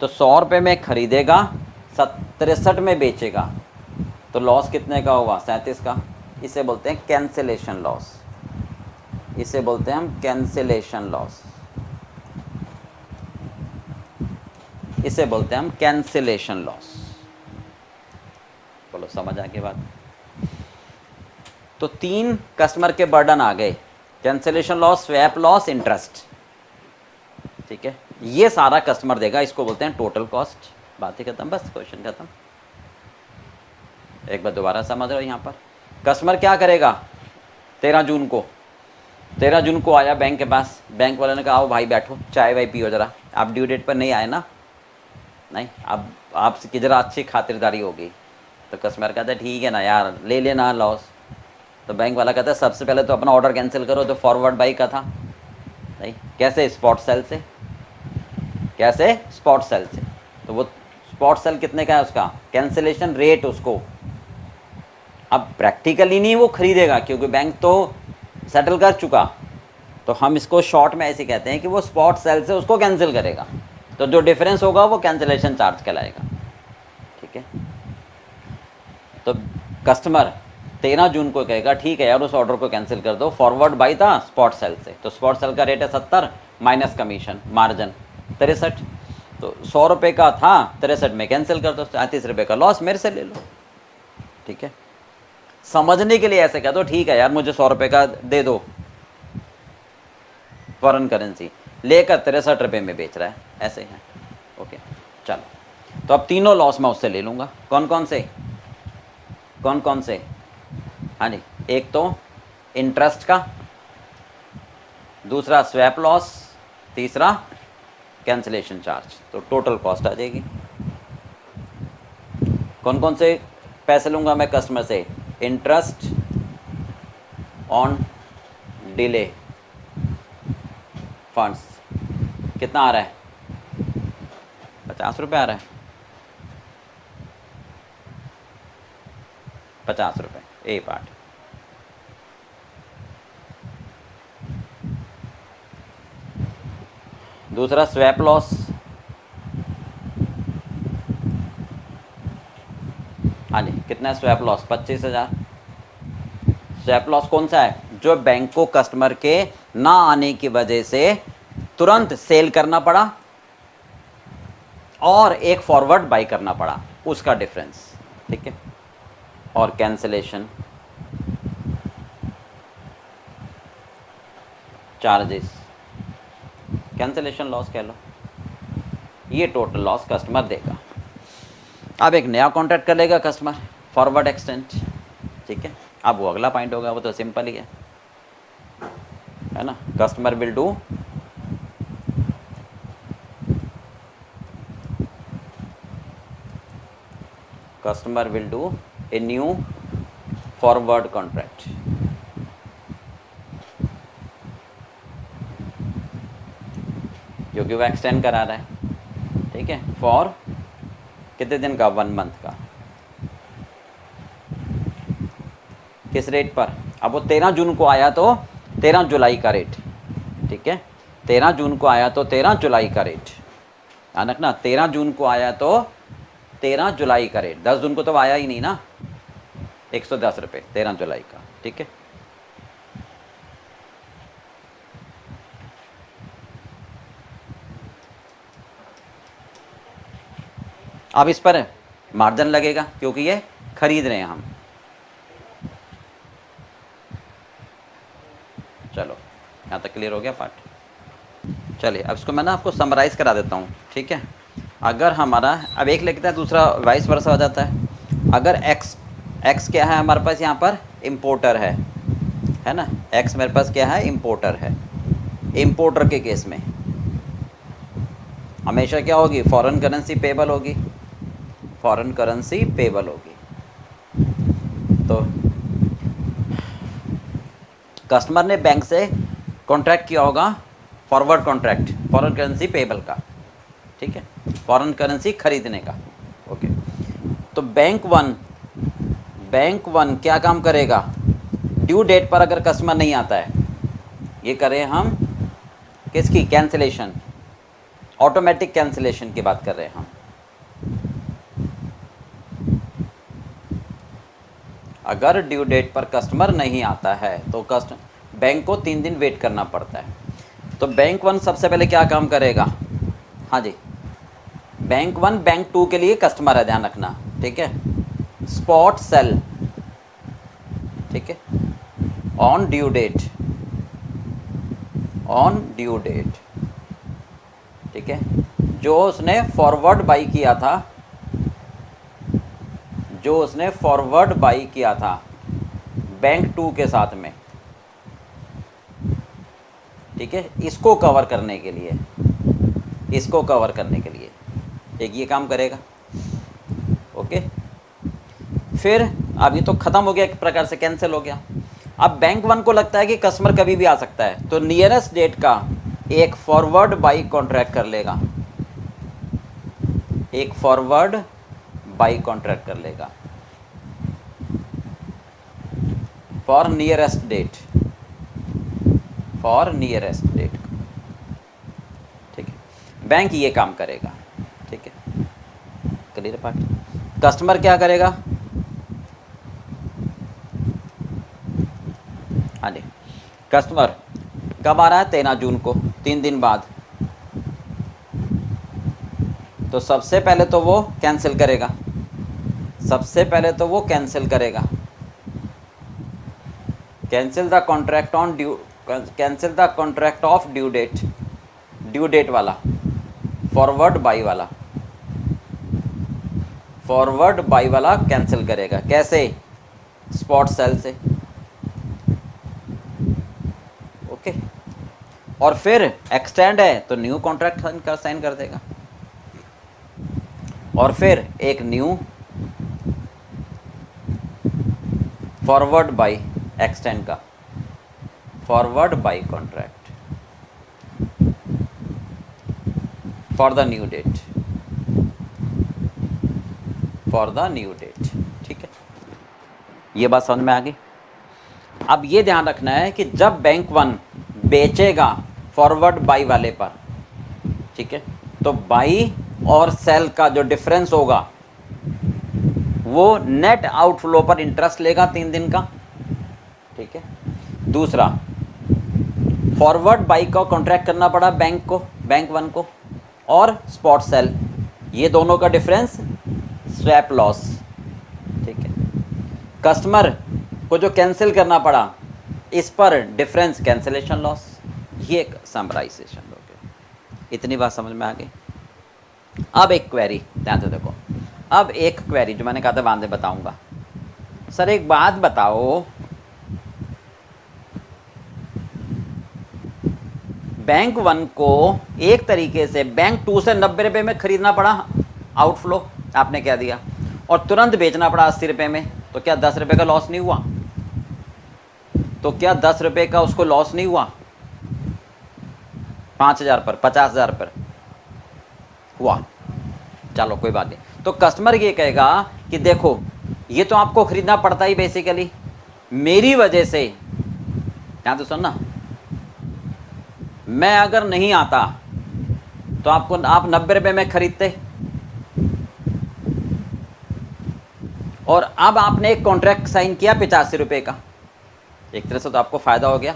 तो 100 रुपये में खरीदेगा, 63 में बेचेगा, तो लॉस कितने का हुआ, 37 का, इसे बोलते हैं कैंसिलेशन लॉस, इसे बोलते हैं हम कैंसिलेशन लॉस, इसे बोलते हैं हम कैंसिलेशन लॉस। बोलो समझ आ गई बात। तो 3 कस्टमर के बर्डन आ गए, cancellation loss, swap loss, interest, ठीक है, ये सारा कस्टमर देगा, इसको बोलते हैं टोटल कॉस्ट, बात ही खत्म, बस क्वेश्चन खत्म। एक बार दोबारा समझ रहे हो, यहाँ पर कस्टमर क्या करेगा, 13 जून को, 13 जून को आया बैंक के पास, बैंक वाले ने कहा आओ भाई बैठो, चाय वाय पियो जरा, आप ड्यू डेट पर नहीं आए ना, नहीं, अब आपकी ज़रा अच्छी खातिरदारी होगी, तो कस्टमर कहता है ठीक है ना यार, ले लेना लॉस, तो बैंक वाला कहता है सबसे पहले तो अपना ऑर्डर कैंसिल करो, जो फॉरवर्ड बाई का था, नहीं, कैसे, स्पॉट सेल से, कैसे, स्पॉट सेल से, तो वो स्पॉट सेल कितने का है उसका, कैंसिलेशन रेट उसको, अब प्रैक्टिकली नहीं वो खरीदेगा क्योंकि बैंक तो सेटल कर चुका, तो हम इसको शॉर्ट में ऐसे कहते हैं कि वो स्पॉट सेल से उसको कैंसिल करेगा, तो जो डिफरेंस होगा वो कैंसिलेशन चार्ज कहलाएगा, ठीक है। तो कस्टमर 13 जून को कहेगा ठीक है यार उस ऑर्डर को कैंसिल कर दो, फॉरवर्ड बाई था स्पॉट सेल से, तो स्पॉट सेल का रेट है 70 माइनस कमीशन, मार्जिन 63, तो 100 रुपये का था, 63 में कैंसिल कर दो, 37 रुपये का लॉस मेरे से ले लो, ठीक है। समझने के लिए ऐसे कह दो ठीक है यार मुझे 100 रुपये का दे दो फॉरेन करेंसी, लेकर 63 रुपये में बेच रहा है, ऐसे है, ओके। चलो, तो अब तीनों लॉस मैं उससे ले लूँगा, कौन कौन से, कौन कौन से, हाँ जी, एक तो इंटरेस्ट का, दूसरा स्वैप लॉस, तीसरा कैंसिलेशन चार्ज, तो टोटल कॉस्ट आ जाएगी। कौन कौन से पैसे लूँगा मैं कस्टमर से, इंटरेस्ट ऑन डिले फंड्स, कितना आ रहा है, 50 रुपये आ रहा है, 50 रुपये ए पार्ट, दूसरा स्वैप लॉस, हाँ जी, कितना है स्वैप लॉस, 25,000। स्वैप लॉस कौन सा है, जो बैंक को कस्टमर के ना आने की वजह से तुरंत सेल करना पड़ा और एक फॉरवर्ड बाई करना पड़ा, उसका डिफरेंस, ठीक है। और कैंसिलेशन चार्जेस, कैंसिलेशन लॉस कह लो, ये टोटल लॉस कस्टमर देगा। अब एक नया कॉन्ट्रैक्ट कर लेगा कस्टमर, फॉरवर्ड एक्सचेंज, ठीक है। अब वो अगला पॉइंट होगा, वो तो सिंपल ही है ना, customer will do a new forward contract, क्योंकि वो एक्सटेंड करा रहा है, ठीक है, फॉर कितने दिन का? 1 मंथ का। किस रेट पर? अब वो 13 जून को आया तो 13 जुलाई का रेट, ठीक है। 13 जून को आया तो 13 जुलाई का रेट, ध्यान रखना। 13 जून को आया तो 13 जुलाई का रेट, 10 जून को तो आया ही नहीं ना। 110 रुपये 13 जुलाई का, ठीक है। अब इस पर मार्जिन लगेगा क्योंकि ये खरीद रहे हैं हम। चलो यहाँ तक क्लियर हो गया पार्ट। चलिए अब इसको मैं ना आपको समराइज़ करा देता हूँ, ठीक है। अगर हमारा अब एक लिखता है दूसरा वाइस वर्सा हो जाता है। अगर एक्स क्या है हमारे पास यहाँ पर? इम्पोर्टर है ना। एक्स मेरे पास क्या है? इम्पोर्टर है। इम्पोर्टर के केस में हमेशा क्या होगी? फॉरेन करेंसी पेबल होगी, फॉरेन करेंसी पेबल होगी। तो कस्टमर ने बैंक से कॉन्ट्रैक्ट किया होगा forward contract foreign currency payable का, ठीक है, फॉरेन करेंसी खरीदने का। ओके, तो बैंक वन क्या काम करेगा? ड्यू डेट पर अगर कस्टमर नहीं आता है, ये करें हम किसकी? कैंसिलेशन, ऑटोमेटिक कैंसिलेशन की बात कर रहे हैं हम। अगर ड्यू डेट पर कस्टमर नहीं आता है तो बैंक को 3 दिन वेट करना पड़ता है। तो बैंक 1 सबसे पहले क्या काम करेगा? हाँ जी, बैंक 1 बैंक 2 के लिए कस्टमर है, ध्यान रखना, ठीक है। स्पॉट सेल, ठीक है, ऑन ड्यू डेट, ठीक है। जो उसने फॉरवर्ड बाई किया था, बैंक 2 के साथ में, ठीक है, इसको कवर करने के लिए एक ये काम करेगा। ओके, फिर अब ये तो ख़त्म हो गया, एक प्रकार से कैंसिल हो गया। अब बैंक 1 को लगता है कि कस्टमर कभी भी आ सकता है, तो नियरेस्ट डेट का एक फॉरवर्ड बाई कॉन्ट्रैक्ट कर लेगा, फॉर नियरेस्ट डेट, ठीक है। बैंक ये काम करेगा, ठीक है, क्लियर पार्ट। कस्टमर क्या करेगा? हाँ जी, कस्टमर कब आ रहा है? 13 जून को, 3 दिन बाद। तो सबसे पहले तो वो कैंसिल करेगा, cancel the contract of due date वाला, फॉरवर्ड बाई वाला कैंसिल करेगा। कैसे? स्पॉट सेल से। ओके, और फिर एक्सटेंड है तो न्यू कॉन्ट्रैक्ट साइन कर देगा, और फिर एक न्यू फॉरवर्ड बाई एक्सटेंड का, forward buy contract for the new date, ठीक है। ये बात समझ में आ गई। अब ये ध्यान रखना है कि जब बैंक 1 बेचेगा फॉरवर्ड बाई वाले पर, ठीक है, तो बाई और सेल का जो डिफरेंस होगा वो नेट आउटफ्लो पर इंटरेस्ट लेगा 3 दिन का, ठीक है। दूसरा, फॉरवर्ड बाई का कॉन्ट्रैक्ट करना पड़ा बैंक 1 को, और स्पॉट सेल, ये दोनों का डिफरेंस स्वैप लॉस, ठीक है। कस्टमर को जो कैंसिल करना पड़ा, इस पर डिफरेंस कैंसिलेशन लॉस। ये एक समराइजेशन हो गया। इतनी बात समझ में आ गई। अब एक क्वेरी ध्यान से देखो, अब एक क्वेरी जो मैंने कहा था बाद में बताऊंगा। सर एक बात बताओ, बैंक 1 को एक तरीके से बैंक 2 से 90 रुपये में खरीदना पड़ा आउटफ्लो, आपने क्या दिया, और तुरंत बेचना पड़ा 80 रुपये में, तो क्या 10 रुपये का लॉस नहीं हुआ? तो क्या 10 रुपये का उसको लॉस नहीं हुआ? 5,000 पर 50,000 पर हुआ। चलो कोई बात नहीं। तो तो कस्टमर ये कहेगा कि देखो ये तो आपको खरीदना पड़ता ही बेसिकली, मेरी वजह से, ध्यान तो सुनना, मैं अगर नहीं आता तो आप 90 रुपये में खरीदते, और अब आपने एक कॉन्ट्रैक्ट साइन किया 85 रुपये का, एक तरह से तो आपको फायदा हो गया।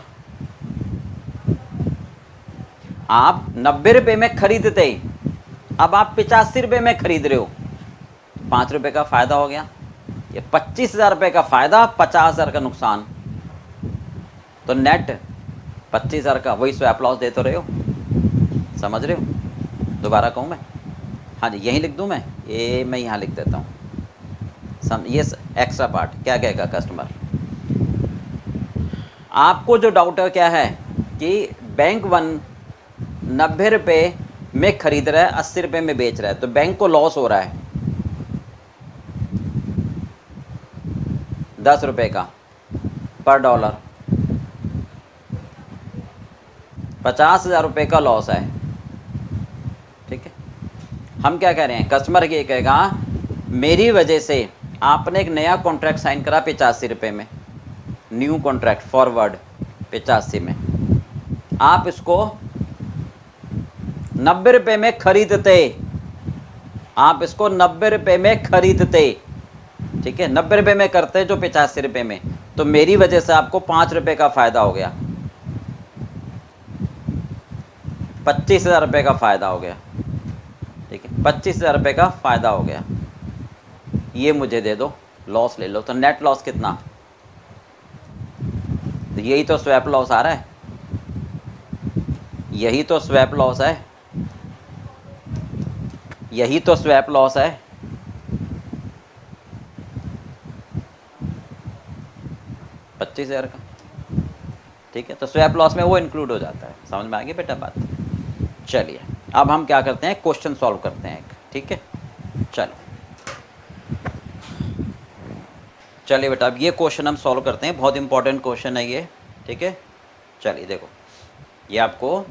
आप 90 रुपये में खरीदते, अब आप 85 रुपये में खरीद रहे हो, 5 रुपये का फायदा हो गया। ये 25,000 रुपये का फायदा, 50,000 का नुकसान, तो नेट 25,000 का, वही स्वैप लॉस दे तो रहे हो, समझ रहे हो? दोबारा कहूँ मैं? हाँ जी, यहीं लिख दूँ मैं, ये मैं यहाँ लिख देता हूँ, ये एक्स्ट्रा पार्ट क्या कहेगा कस्टमर। आपको जो डाउट है क्या है कि बैंक 1 90 रुपये में खरीद रहा है, 80 रुपये में बेच रहा है, तो बैंक को लॉस हो रहा है 10 रुपये का पर डॉलर, 50,000 रुपये का लॉस है। ठीक है, हम क्या कह रहे हैं, कस्टमर ये कहेगा मेरी वजह से आपने एक नया कॉन्ट्रैक्ट साइन करा 85 रुपये में, न्यू कॉन्ट्रैक्ट फॉरवर्ड 85 में, आप इसको 90 रुपये में खरीदते, आप इसको 90 रुपये में खरीदते, ठीक है, 90 रुपये में करते जो 85 रुपये में, तो मेरी वजह से आपको 5 रुपये का फायदा हो गया, 25,000 रुपये का फायदा हो गया। ठीक है, 25,000 रुपये का फायदा हो गया, ये मुझे दे दो, लॉस ले लो। तो नेट लॉस कितना, तो यही तो स्वैप लॉस आ रहा है, यही तो स्वैप लॉस है, यही तो स्वैप लॉस है। $25,000 का, ठीक है, तो स्वैप लॉस में वो इंक्लूड हो जाता है। समझ में आ गई बेटा बात? चलिए अब हम क्या करते हैं, क्वेश्चन सॉल्व करते हैं एक, ठीक है। चलो चलिए बेटा, अब ये क्वेश्चन हम सॉल्व करते हैं, बहुत इंपॉर्टेंट क्वेश्चन है ये, ठीक है। चलिए देखो, ये आपको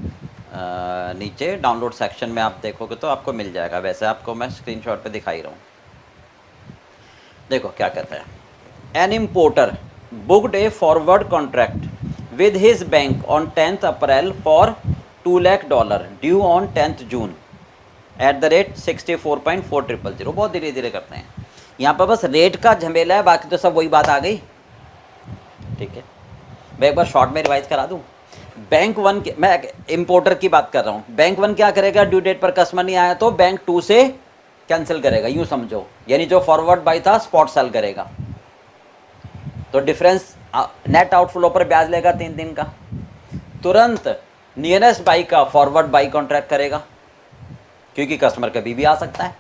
नीचे डाउनलोड सेक्शन में आप देखोगे तो आपको मिल जाएगा, वैसे आपको मैं स्क्रीनशॉट पे दिखाई रहा हूँ। देखो क्या कहता है, N importer booked A forward contract with his bank on 10th April for $2 lakh due on 10th June eight the rate 64.4000। बहुत धीरे धीरे करते हैं, यहाँ पर बस रेट का झमेला है, बाकी तो सब वही बात आ गई। ठीक है, मैं एक बार शॉर्ट में रिवाइज करा दूँ। बैंक 1 के, मैं इंपोर्टर की बात कर रहा हूँ, बैंक 1 क्या करेगा, ड्यू डेट पर कस्टमर नहीं आया तो बैंक 2 से कैंसिल करेगा, यूँ समझो, यानी जो फॉरवर्ड बाई था स्पॉट सेल करेगा, तो डिफरेंस नेट आउटफ्लो पर ब्याज लेगा 3 दिन का, तुरंत नियरेस्ट बाई का फॉरवर्ड बाई कॉन्ट्रैक्ट करेगा, क्योंकि कस्टमर कभी भी आ सकता है,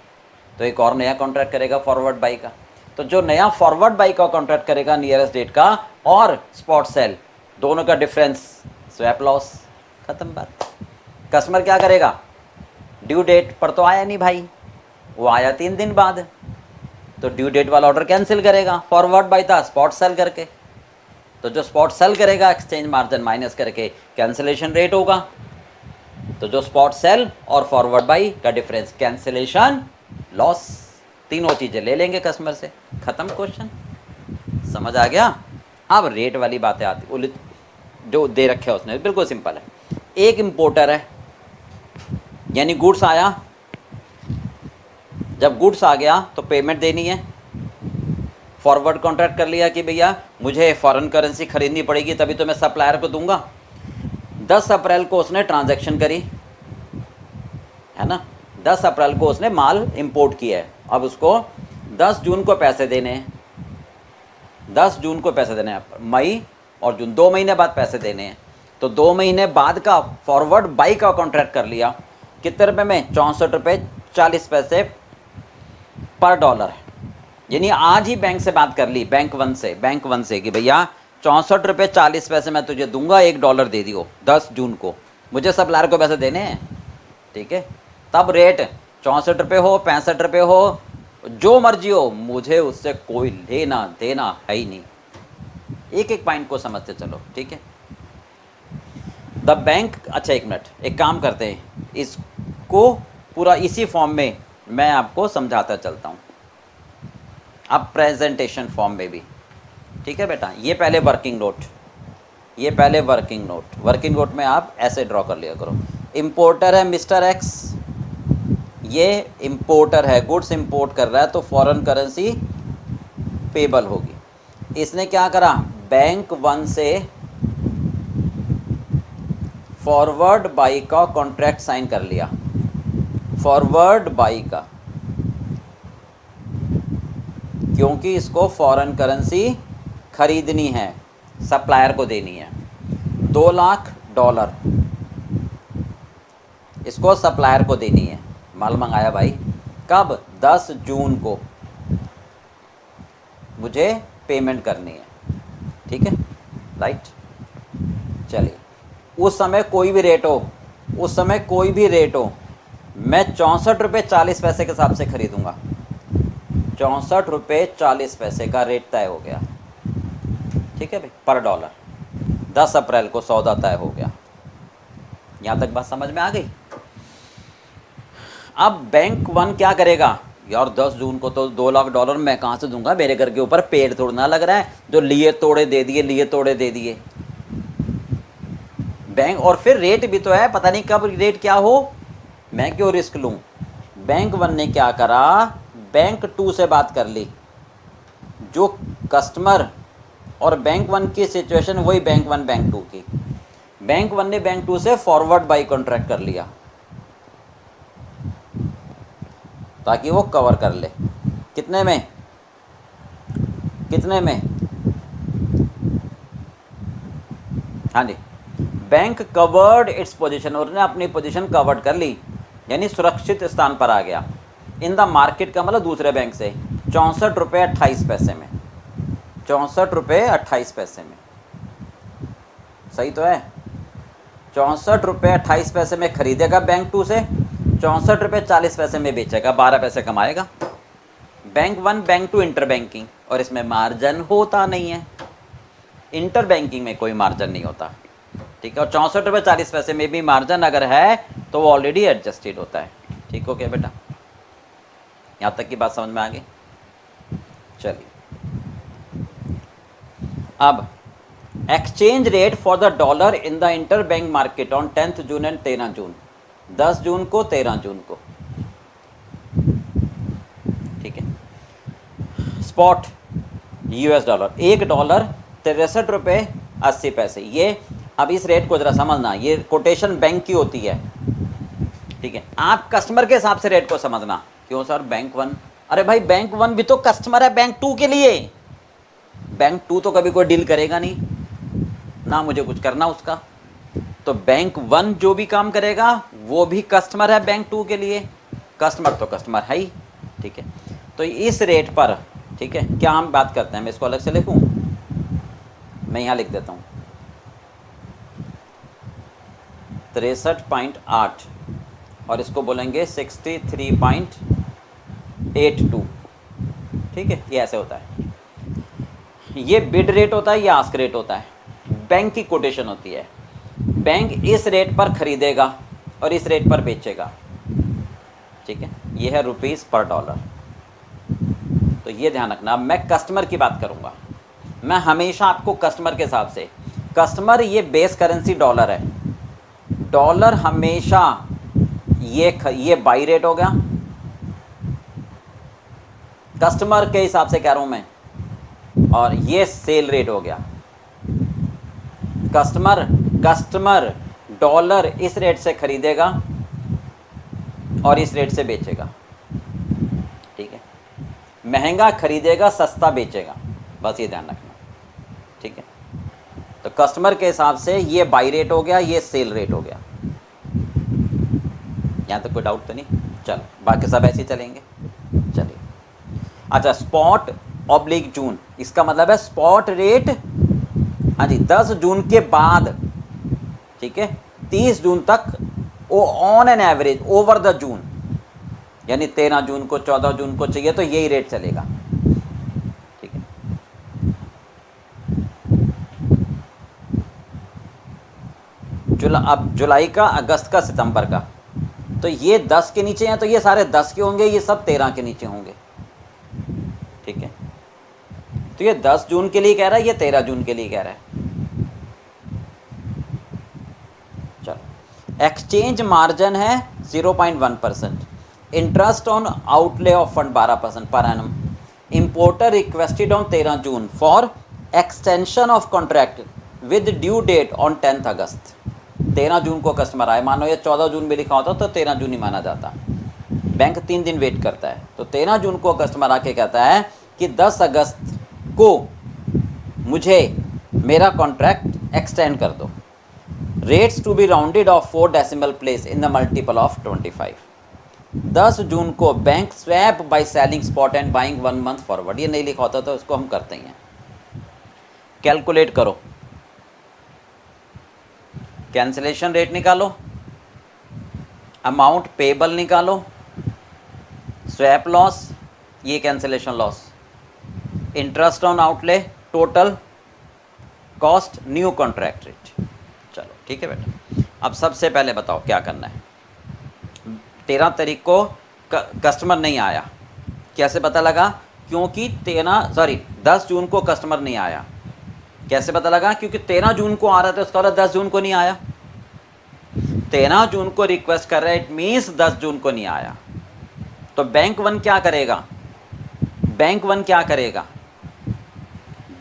तो एक और नया कॉन्ट्रैक्ट करेगा फॉरवर्ड बाई का। तो जो नया फॉरवर्ड बाई का कॉन्ट्रैक्ट करेगा नियरेस्ट डेट का और स्पॉट सेल, दोनों का डिफरेंस स्वैप लॉस, खत्म बात। कस्टमर क्या करेगा, ड्यू डेट पर तो आया नहीं भाई, वो आया 3 दिन बाद, तो ड्यू डेट वाला ऑर्डर कैंसिल करेगा, फॉरवर्ड बाई था स्पॉट सेल करके, तो जो स्पॉट सेल करेगा एक्सचेंज मार्जिन माइनस करके कैंसिलेशन रेट होगा, तो जो स्पॉट सेल और फॉरवर्ड बाई का डिफरेंस कैंसिलेशन लॉस, तीनों चीज़ें ले लेंगे कस्टमर से, ख़त्म क्वेश्चन। समझ आ गया? अब रेट वाली बातें आती, जो दे रखे है उसने, बिल्कुल सिंपल है। एक इंपोर्टर है, यानी गुड्स आया, जब गुड्स आ गया तो पेमेंट देनी है, फॉरवर्ड कॉन्ट्रैक्ट कर लिया कि भैया मुझे फॉरेन करेंसी खरीदनी पड़ेगी तभी तो मैं सप्लायर को दूंगा। 10 अप्रैल को उसने ट्रांजैक्शन करी, है ना, 10 अप्रैल को उसने माल इंपोर्ट किया है, अब उसको 10 जून को पैसे देने हैं, 10 जून को पैसे देने हैं, मई और जून 2 महीने बाद पैसे देने हैं, तो 2 महीने बाद का फॉरवर्ड बाई का कॉन्ट्रैक्ट कर लिया, कितने रुपये में, 64 रुपये 40 पैसे पर डॉलर, यानी आज ही बैंक से बात कर ली, बैंक वन से कि भैया 64 रुपये 40 पैसे मैं तुझे दूंगा, $1 दे दियो 10 जून को, मुझे सप्लायर को पैसे देने हैं, ठीक है। तब रेट 64 रुपये हो, 65 रुपये हो, जो मर्जी हो, मुझे उससे कोई लेना देना है ही नहीं। एक एक पॉइंट को समझते चलो, ठीक है। द बैंक, अच्छा एक मिनट, एक काम करते हैं, इसको पूरा इसी फॉर्म में मैं आपको समझाता चलता हूँ। अब प्रेजेंटेशन फॉर्म में भी, ठीक है बेटा, ये पहले वर्किंग नोट, ये पहले वर्किंग नोट, वर्किंग नोट में आप ऐसे ड्रॉ कर लिया करो। इंपोर्टर है मिस्टर एक्स, ये इंपोर्टर है, गुड्स इंपोर्ट कर रहा है, तो फॉरेन करेंसी पेबल होगी। इसने क्या करा, बैंक वन से फॉरवर्ड बाई का कॉन्ट्रैक्ट साइन कर लिया, फॉरवर्ड बाई का, क्योंकि इसको फॉरेन करेंसी खरीदनी है, सप्लायर को देनी है। $2,00,000 इसको सप्लायर को देनी है, माल मंगाया भाई, कब, 10 जून को मुझे पेमेंट करनी है, ठीक है, राइट। चलिए, उस समय कोई भी रेट हो, उस समय कोई भी रेट हो, मैं 64 रुपये 40 पैसे के हिसाब से खरीदूंगा। 64 रुपये 40 पैसे का रेट तय हो गया, ठीक है भाई, पर डॉलर। 10 अप्रैल को सौदा तय हो गया। यहाँ तक बात समझ में आ गई। अब बैंक वन क्या करेगा, यार 10 जून को तो $2,00,000 मैं कहाँ से दूंगा, मेरे घर के ऊपर पेड़ तोड़ना लग रहा है, जो लिए तोड़े दे दिए, लिए तोड़े दे दिए बैंक। और फिर रेट भी तो है, पता नहीं कब रेट क्या हो, मैं क्यों रिस्क लूँ। बैंक वन ने क्या करा, बैंक टू से बात कर ली, जो कस्टमर और बैंक वन की सिचुएशन वही बैंक वन बैंक टू की। बैंक वन ने बैंक टू से फॉरवर्ड बाई कॉन्ट्रैक्ट कर लिया ताकि वो कवर कर ले। कितने में, कितने में, हाँ जी, बैंक कवर्ड इट्स पोजीशन, और ने अपनी पोजीशन कवर्ड कर ली, यानी सुरक्षित स्थान पर आ गया। इन द मार्केट का मतलब दूसरे बैंक से 64 रुपये 28 पैसे में, 64 रुपये 28 पैसे में, सही तो है। 64 रुपये 28 पैसे में खरीदेगा बैंक टू से, 64 रुपये 40 पैसे में बेचेगा, 12 पैसे कमाएगा। Bank one bank two inter banking, और इसमें मार्जिन होता नहीं है, इंटर बैंकिंग में कोई मार्जिन नहीं होता, ठीक है। और 64 रुपये 40 पैसे में भी मार्जिन अगर है तो वो ऑलरेडी एडजस्टेड होता है, ठीक हो गया बेटा, यहाँ तक की बात समझ में आ गई। चलिए, अब exchange rate for the dollar in the inter bank market on 10 June and 13 जून, 10 जून को 13 जून को, ठीक है। स्पॉट यूएस डॉलर, $1 63 रुपये 80 पैसे। ये अब इस रेट को जरा समझना, ये कोटेशन बैंक की होती है, ठीक है। आप कस्टमर के हिसाब से रेट को समझना। क्यों सर, बैंक वन, अरे भाई बैंक वन भी तो कस्टमर है बैंक टू के लिए, बैंक टू तो कभी कोई डील करेगा नहीं ना, मुझे कुछ करना उसका, तो बैंक वन जो भी काम करेगा वो भी कस्टमर है बैंक टू के लिए, कस्टमर तो कस्टमर है ही, ठीक है। तो इस रेट पर, ठीक है, क्या हम बात करते हैं, मैं इसको अलग से लिखूं, मैं यहाँ लिख देता हूँ 63.8, और इसको बोलेंगे 63.82, ठीक है। ये ऐसे होता है, ये बिड रेट होता है, ये आस्क रेट होता है, बैंक की कोटेशन होती है। बैंक इस रेट पर खरीदेगा और इस रेट पर बेचेगा, ठीक है। ये है रुपीस पर डॉलर, तो ये ध्यान रखना। अब मैं कस्टमर की बात करूंगा, मैं हमेशा आपको कस्टमर के हिसाब से, कस्टमर ये बेस करेंसी डॉलर है, डॉलर हमेशा ये बाई रेट हो गया, कस्टमर के हिसाब से कह रहा हूं मैं, और ये सेल रेट हो गया। कस्टमर डॉलर इस रेट से खरीदेगा और इस रेट से बेचेगा, ठीक है। महंगा खरीदेगा, सस्ता बेचेगा, बस ये ध्यान रखना, ठीक है। तो कस्टमर के हिसाब से ये बाई रेट हो गया, ये सेल रेट हो गया। यहाँ तक कोई डाउट तो नहीं, चलो बाकी सब ऐसे ही चलेंगे। चलिए, अच्छा, स्पॉट ऑब्लिक जून, इसका मतलब है स्पॉट रेट, हाँ जी, 10 जून के बाद, ठीक है, 30 जून तक, or on an average over the June, यानी 13 जून को 14 जून को चाहिए तो यही रेट चलेगा, ठीक है। अब जुलाई का, अगस्त का, सितंबर का, तो ये 10 के नीचे हैं तो ये सारे 10 के होंगे, ये सब 13 के नीचे होंगे। ठीक है, तो ये 10 जून के लिए कह रहा है, ये 13 जून के लिए कह रहा है। चलो, एक्सचेंज मार्जिन है 0.1%, interest on outlay of fund 12% per annum. Importer requested on 13 June for extension of contract with due date on 10 August. 13 जून को कस्टमर आए, मानो ये 14 जून में लिखा होता तो 13 जून ही माना जाता। बैंक 3 दिन वेट करता है, तो 13 जून को कस्टमर आके कहता है कि 10 अगस्त को मुझे मेरा कॉन्ट्रैक्ट एक्सटेंड कर दो। Rates to be rounded off 4 decimal place in the multiple of 25। 10 जून को bank swap by selling spot and buying 1 month forward. ये नहीं लिखा होता तो उसको हम करते ही हैं। कैलकुलेट करो, कैंसिलेशन रेट निकालो, अमाउंट पेबल निकालो, स्वैप लॉस, ये cancellation loss, interest on outlay, total cost, new contract rate. चलो ठीक है बेटा, अब सबसे पहले बताओ क्या करना है। 13 तारीख को कस्टमर नहीं आया, कैसे पता लगा? क्योंकि 10 जून को कस्टमर नहीं आया। कैसे पता लगा? क्योंकि 13 जून को आ रहा था, उसका मतलब 10 जून को नहीं आया। 13 जून को रिक्वेस्ट कर रहा है, इट मीन्स 10 जून को नहीं आया। तो बैंक 1 क्या करेगा? बैंक 1 क्या करेगा?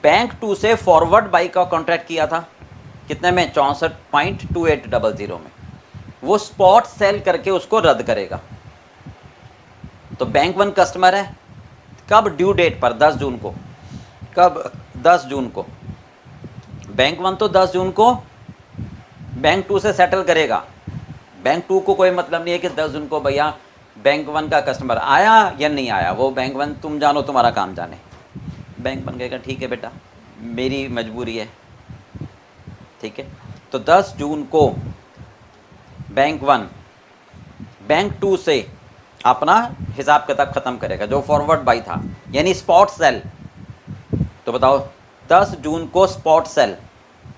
बैंक 2 से फॉरवर्ड बाई का कॉन्ट्रैक्ट किया था, कितने में? 64.2800 में। वो स्पॉट सेल करके उसको रद्द करेगा। तो बैंक 1 कस्टमर है, कब? ड्यू डेट पर, 10 जून को। कब? 10 जून को। बैंक 1 तो 10 जून को बैंक 2 से सेटल करेगा। बैंक 2 को कोई मतलब नहीं है कि 10 जून को भैया बैंक 1 का कस्टमर आया या नहीं आया, वो बैंक 1 तुम जानो, तुम्हारा काम जाने। बैंक 1 कहेगा ठीक है बेटा, मेरी मजबूरी है। ठीक है, तो 10 जून को बैंक 1 बैंक 2 से अपना हिसाब किताब ख़त्म करेगा, जो फॉरवर्ड बाई था, यानी स्पॉट सेल। तो बताओ, 10 जून को स्पॉट सेल,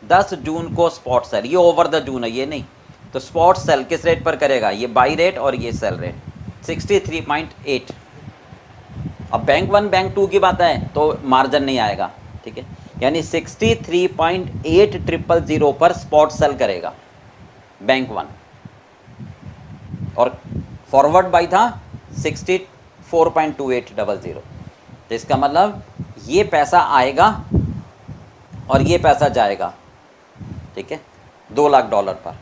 10 जून को स्पॉट सेल, ये ओवर द जून है, ये नहीं। तो स्पॉट सेल किस रेट पर करेगा? ये बाई रेट और ये सेल रेट 63.8। अब बैंक 1 बैंक 2 की बात है तो मार्जिन नहीं आएगा। ठीक है, यानी 63.800 पर स्पॉट सेल करेगा बैंक 1, और फॉरवर्ड बाई था 64.2800। तो इसका मतलब ये पैसा आएगा और ये पैसा जाएगा। ठीक है, $2 लाख पर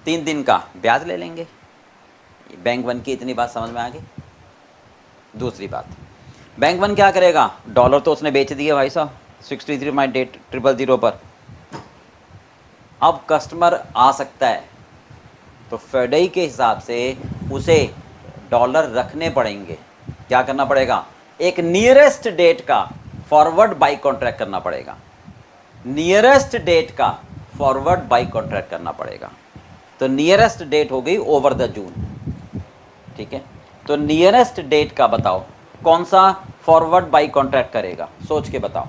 3 दिन का ब्याज ले लेंगे। बैंक 1 की इतनी बात समझ में आ गई। दूसरी बात, बैंक 1 क्या करेगा? डॉलर तो उसने बेच दिए भाई साहब 63.800 पर। अब कस्टमर आ सकता है, तो फेडई के हिसाब से उसे डॉलर रखने पड़ेंगे। क्या करना पड़ेगा? एक नियरेस्ट डेट का फॉरवर्ड बाई कॉन्ट्रैक्ट करना पड़ेगा। नियरेस्ट डेट का फॉरवर्ड बाई कॉन्ट्रैक्ट करना पड़ेगा। तो नियरेस्ट डेट हो गई ओवर द जून। ठीक है, तो नियरेस्ट डेट का बताओ कौन सा फॉरवर्ड बाई कॉन्ट्रैक्ट करेगा? सोच के बताओ।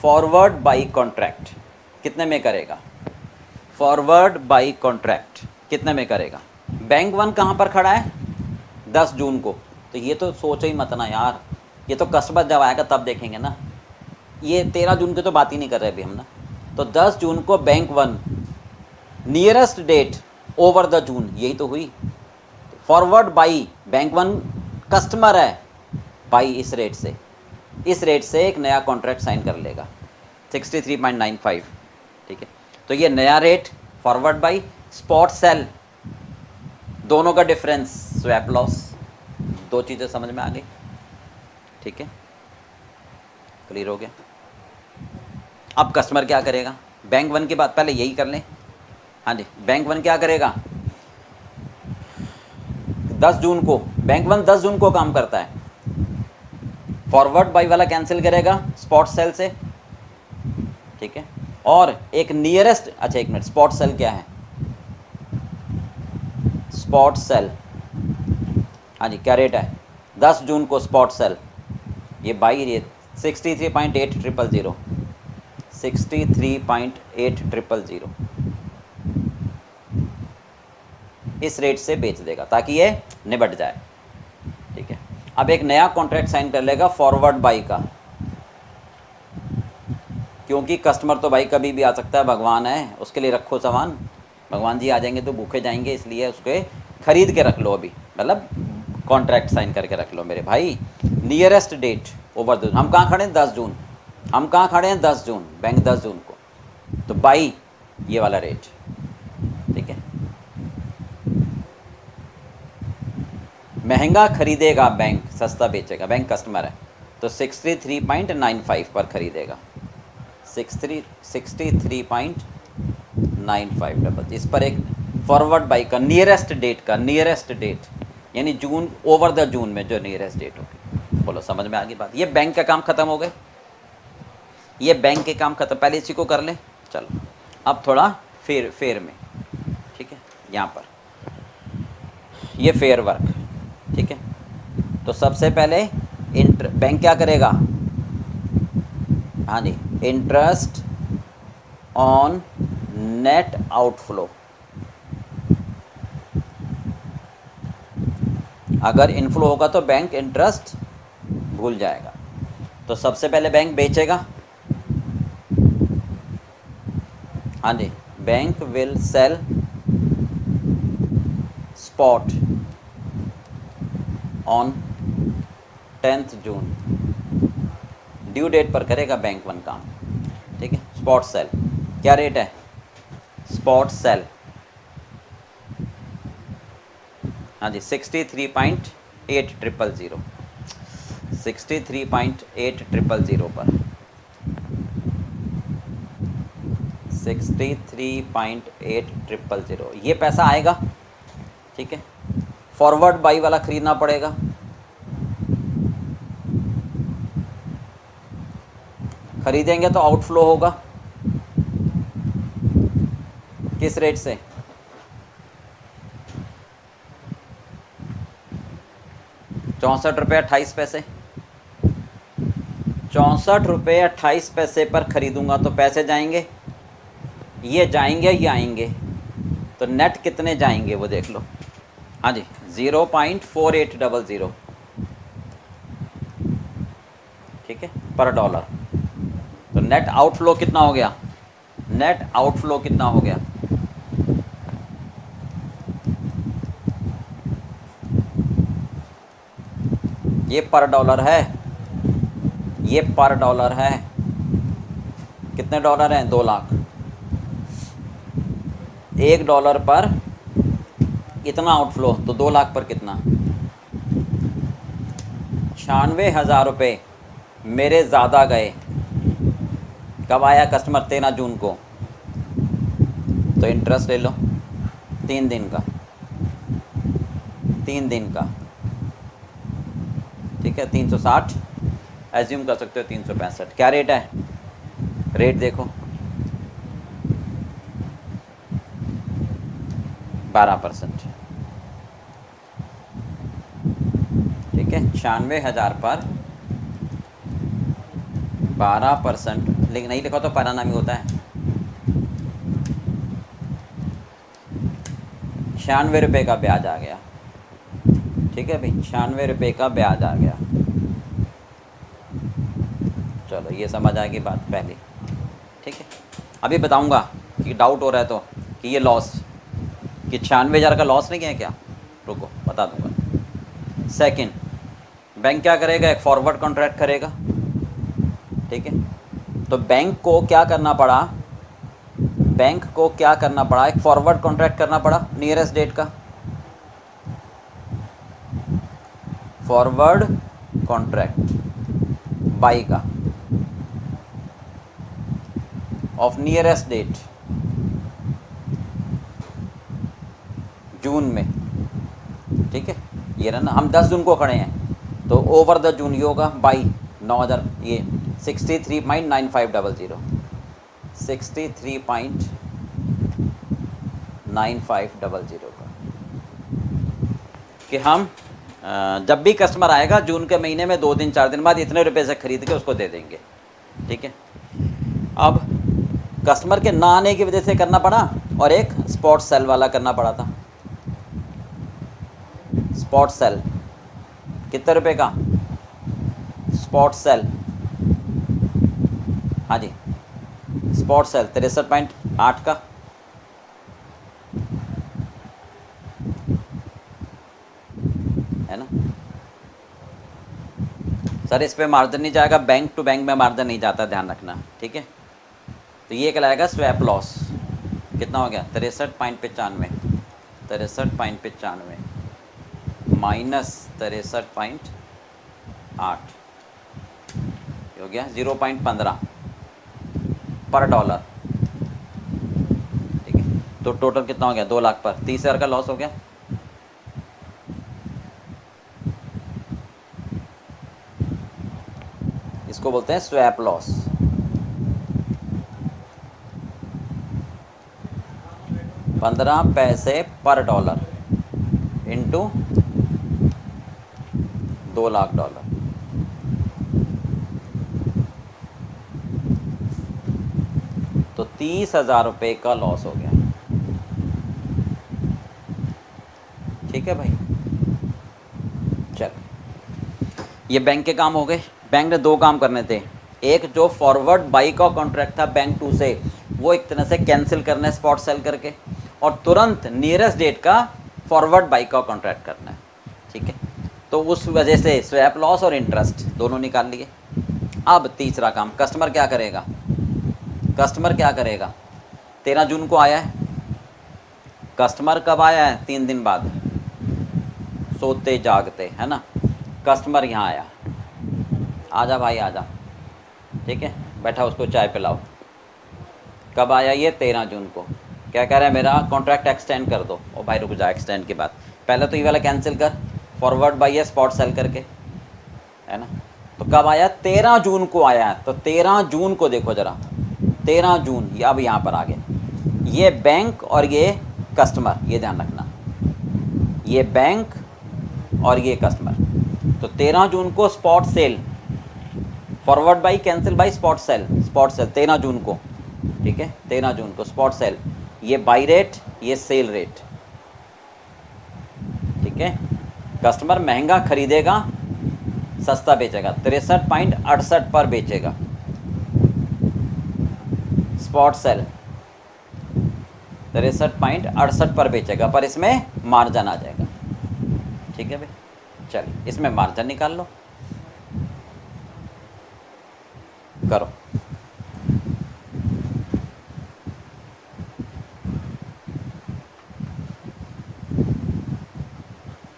फॉरवर्ड बाई कॉन्ट्रैक्ट कितने में करेगा? फॉरवर्ड बाई कॉन्ट्रैक्ट कितने में करेगा? बैंक 1 कहाँ पर खड़ा है? 10 जून को। तो ये तो सोचो ही मत ना यार, ये तो कस्टमर जब आएगा तब देखेंगे ना। ये 13 जून की तो बात ही नहीं कर रहे अभी हम ना। तो 10 जून को bank 1, nearest date over the June, यही तो हुई। फॉरवर्ड बाई, बैंक 1 कस्टमर है, बाई इस रेट से, इस रेट से एक नया कॉन्ट्रैक्ट साइन कर लेगा 63.95। ठीक है, तो ये नया rate forward buy, spot sell, दोनों का डिफरेंस स्वैप लॉस। 2 चीज़ें समझ में आ गई। ठीक है, क्लियर हो गया। अब कस्टमर क्या करेगा? बैंक 1 की बात पहले यही कर लें। हाँ जी, बैंक 1 क्या करेगा? 10 जून को, बैंक 1 10 जून को काम करता है, फॉरवर्ड बाई वाला कैंसिल करेगा स्पॉट सेल से। ठीक है, और एक नियरेस्ट, अच्छा 1 मिनट, स्पॉट सेल क्या है? स्पॉट सेल, हाँ जी, क्या रेट है? 10 जून को स्पॉट सेल, ये बाई रेट 63.8000, 63.8000। इस रेट से बेच देगा ताकि ये निबट जाए, ठीक है। अब एक नया कॉन्ट्रैक्ट साइन कर लेगा फॉरवर्ड बाई का, क्योंकि कस्टमर तो भाई कभी भी आ सकता है, भगवान है, उसके लिए रखो सामान, भगवान जी आ जाएंगे तो भूखे जाएंगे, इसलिए उसके खरीद के रख लो अभी, मतलब कॉन्ट्रैक्ट साइन करके रख लो मेरे भाई। नियरेस्ट डेट ओवर द, हम कहाँ खड़े हैं 10 जून, हम कहाँ खड़े हैं 10 जून, बैंक 10 जून को, तो बाई ये वाला रेट, ठीक है। महंगा खरीदेगा बैंक, सस्ता बेचेगा बैंक, कस्टमर है तो 63.95 पर खरीदेगा, 63.95 डबल, इस पर एक फॉरवर्ड बाई का नियरेस्ट डेट का, नियरेस्ट डेट यानी जून, ओवर द जून में जो नियरेस्ट डेट होगी। बोलो समझ में आ गई बात। ये बैंक का काम खत्म हो गए, ये बैंक के काम खत्म, पहले इसी को कर ले। चलो अब थोड़ा फेयर में, ठीक है, यहाँ पर ये फेयर वर्क, ठीक है। तो सबसे पहले बैंक क्या करेगा, हाँ जी, इंटरेस्ट ऑन नेट आउटफ्लो, अगर इनफ्लो होगा तो बैंक इंटरेस्ट भूल जाएगा। तो सबसे पहले बैंक बेचेगा, हाँ जी, bank will sell spot on 10th June, due date पर करेगा बैंक वन काम, ठीक है। स्पॉट सेल क्या रेट है, स्पॉट सेल, हाँ जी 63.8000, 63.8000 पर, 63.8000 ये पैसा आएगा, ठीक है। फॉरवर्ड बाई वाला खरीदना पड़ेगा, खरीदेंगे तो आउटफ्लो होगा, किस रेट से, ₹64.28, ₹64.28 पर खरीदूंगा तो पैसे जाएंगे, ये जाएंगे, ये आएंगे, तो नेट कितने जाएंगे वो देख लो, हाँ जी 0.4800, ठीक है, पर डॉलर। तो नेट आउटफ्लो कितना हो गया, नेट आउटफ्लो कितना हो गया, ये पर डॉलर है, ये पर डॉलर है, कितने डॉलर हैं, 2 लाख, $1 पर इतना आउटफ्लो, तो 2 लाख पर कितना, 96,000 रुपये मेरे ज़्यादा गए। कब आया कस्टमर, 13 जून को, तो इंटरेस्ट ले लो 3 दिन का, 3 दिन का, ठीक है, 360 एज्यूम कर सकते हो, 365 क्या रेट है, रेट देखो 12%, ठीक है, 96,000 पर 12%, लेकिन नहीं लिखा तो पारानामी होता है, 96 रुपये का ब्याज आ गया, ठीक है भाई, 96 रुपये का ब्याज आ गया। चलो ये समझ आएगी बात पहले, ठीक है। अभी बताऊंगा कि डाउट हो रहा है तो कि ये लॉस, कि 96,000 का लॉस नहीं है क्या, रुको बता दूंगा। सेकंड, बैंक क्या करेगा, एक फॉरवर्ड कॉन्ट्रैक्ट करेगा, ठीक है। तो बैंक को क्या करना पड़ा, बैंक को क्या करना पड़ा, एक फॉरवर्ड कॉन्ट्रैक्ट करना पड़ा नियरेस्ट डेट का, फॉरवर्ड कॉन्ट्रैक्ट बाई का ऑफ नियरेस्ट डेट जून में, ठीक है। ये ना हम 10 जून को खड़े हैं तो ओवर द जून ये होगा बाई 9,000, ये 63.9500, 63.9500 का, कि हम जब भी कस्टमर आएगा जून के महीने में 2 दिन 4 दिन बाद इतने रुपए से खरीद के उसको दे देंगे, ठीक है। अब कस्टमर के ना आने की वजह से करना पड़ा, और एक स्पॉट सेल वाला करना पड़ा था, स्पॉट सेल कितने रुपए का? स्पॉट सेल, हाँ जी, स्पॉट सेल 63.8 का, है ना सर। इस पे मार्जिन नहीं जाएगा, बैंक टू बैंक में मार्जिन नहीं जाता, ध्यान रखना, ठीक है। तो ये कहलाएगा स्वैप लॉस। कितना हो गया? 63.95, 63.95 माइनस 63.8 हो गया 0.15 पर डॉलर, ठीक है। तो टोटल कितना हो गया? 2 लाख पर 30,000 का लॉस हो गया। इसको बोलते हैं स्वैप लॉस। $15 पर डॉलर इंटू $2 लाख। तो 30,000 रुपये का लॉस हो गया, ठीक है भाई। चल, ये बैंक के काम हो गए। बैंक ने 2 काम करने थे। एक जो फॉरवर्ड बाई का कॉन्ट्रैक्ट था बैंक 2 से, वो एक तरह से कैंसिल करना है स्पॉट सेल करके, और तुरंत नियरेस्ट डेट का फॉरवर्ड बाई का कॉन्ट्रैक्ट करना है, ठीक है। तो उस वजह से स्वैप लॉस और इंटरेस्ट दोनों निकाल लिए। अब तीसरा काम, कस्टमर क्या करेगा? कस्टमर क्या करेगा? 13 जून को आया है। कस्टमर कब आया है? 3 दिन बाद, सोते जागते, है ना। कस्टमर यहाँ आया, आजा भाई आजा, ठीक है, बैठा, उसको चाय पिलाओ। कब आया ये? 13 जून को। क्या कह रहा है? मेरा कॉन्ट्रैक्ट एक्सटेंड कर दो। ओ भाई रुक जा, एक्सटेंड के बाद पहले तो ये वाला कैंसिल कर, फॉरवर्ड बाई है स्पॉट सेल करके, है ना। तो कब आया? 13 जून को आया है। तो 13 जून को देखो ज़रा, 13 जून, ये अब यहाँ पर आ गया। ये बैंक और ये कस्टमर, ये ध्यान रखना, ये बैंक और ये कस्टमर। तो 13 जून को spot sell, forward buy cancel by spot sell, spot sell 13 जून को, ठीक है, 13 जून को स्पॉट सेल। ये बाई रेट, ये सेल रेट, ठीक है। कस्टमर महंगा खरीदेगा, सस्ता बेचेगा, 63.68 पर बेचेगा। स्पॉट सेल 63.68 पर बेचेगा, पर इसमें मार्जिन आ जाएगा, ठीक है भाई। चलिए इसमें मार्जिन निकाल लो, करो।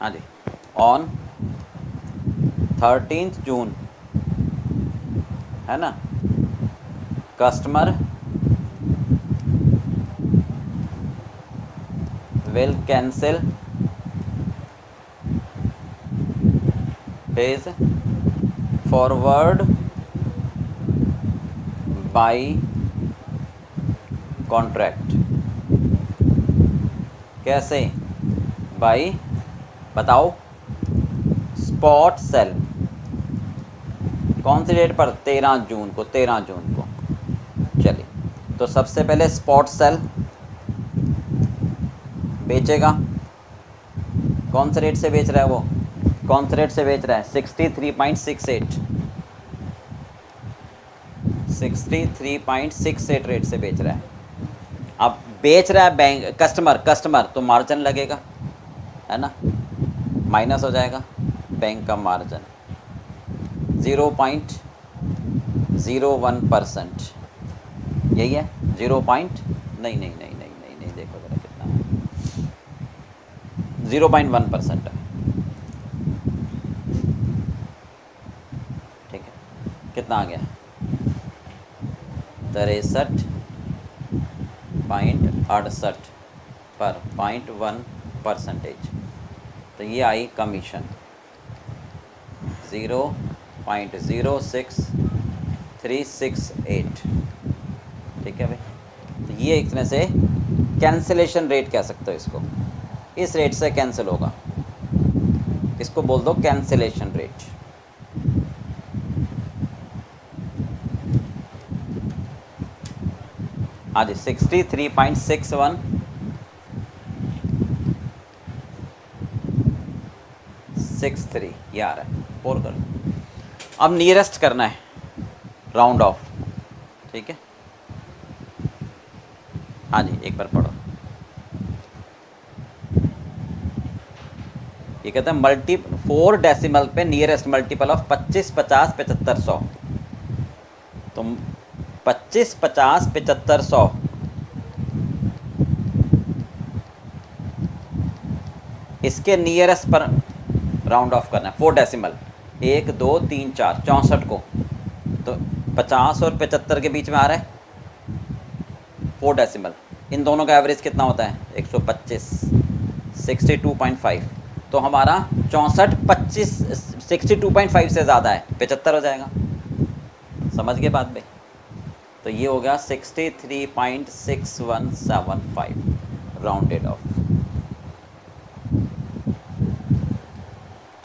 हाँ जी, ऑन 13 जून, है ना, customer will cancel his forward buy contract। कैसे? बाई, बताओ, स्पॉट सेल। कौन सी डेट पर? 13 जून को, 13 जून को। चलिए, तो सबसे पहले स्पॉट सेल बेचेगा। कौन से रेट से बेच रहा है वो? कौन से रेट से बेच रहा है? 63.68, 63.68 रेट से बेच रहा है। अब बेच रहा है बैंक, कस्टमर तो मार्जिन लगेगा, है ना, माइनस हो जाएगा बैंक का मार्जिन 0.01%, यही है 0. नहीं नहीं नहीं नहीं नहीं नहीं, देखो जरा कितना है, 0.1% है, ठीक है। कितना आ गया? 63.68 पर 0.1%। तो ये आई कमीशन 0.06368, ठीक है भाई। तो ये एक तरह से कैंसिलेशन रेट कह सकते हो इसको, इस रेट से कैंसिल होगा, इसको बोल दो कैंसिलेशन रेट। हाँ जी, 63.61 6.3 ये आ रहा है, 4 कर। अब नियरेस्ट करना है, राउंड ऑफ, ठीक है। हाँ जी, एक बार पढ़ो। ये कहते हैं मल्टी 4 डेसिमल पे नियरेस्ट मल्टीपल ऑफ 25, 50, 75, 100। तो 25, 50, 75, 100 इसके नियरेस्ट पर राउंड ऑफ करना है। 4 डेसिमल, 1 2 3 4 64 को, तो 50 और 75 के बीच में आ रहा है 4 डेसिमल। इन दोनों का एवरेज कितना होता है? 125, 62.5। तो हमारा 64 25 62.5 से ज़्यादा है, 75 हो जाएगा। समझ गए बात भाई? तो ये हो गया 63.6175 राउंडेड ऑफ,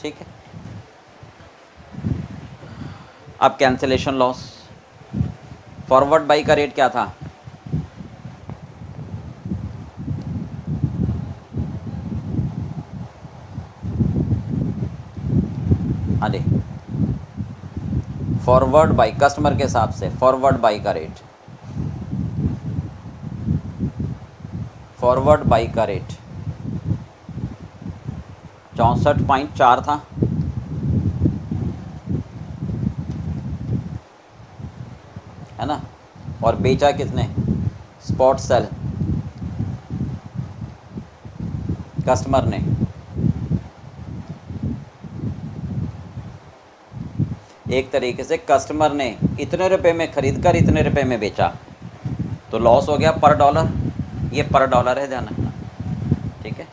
ठीक है। अब कैंसिलेशन लॉस, फॉरवर्ड बाई का रेट क्या था? हाँ जी, फॉरवर्ड बाई कस्टमर के हिसाब से फॉरवर्ड बाई का रेट, फॉरवर्ड बाई का रेट 64.4 था, है ना। और बेचा किसने? स्पॉट सेल कस्टमर ने। एक तरीके से कस्टमर ने इतने रुपए में खरीद कर इतने रुपए में बेचा, तो लॉस हो गया पर डॉलर। ये पर डॉलर है, ध्यान रखना, ठीक है।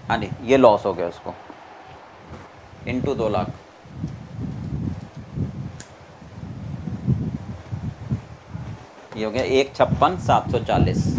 हाँ जी, ये लॉस हो गया उसको, इंटू 2 लाख। ये हो गया 156,740।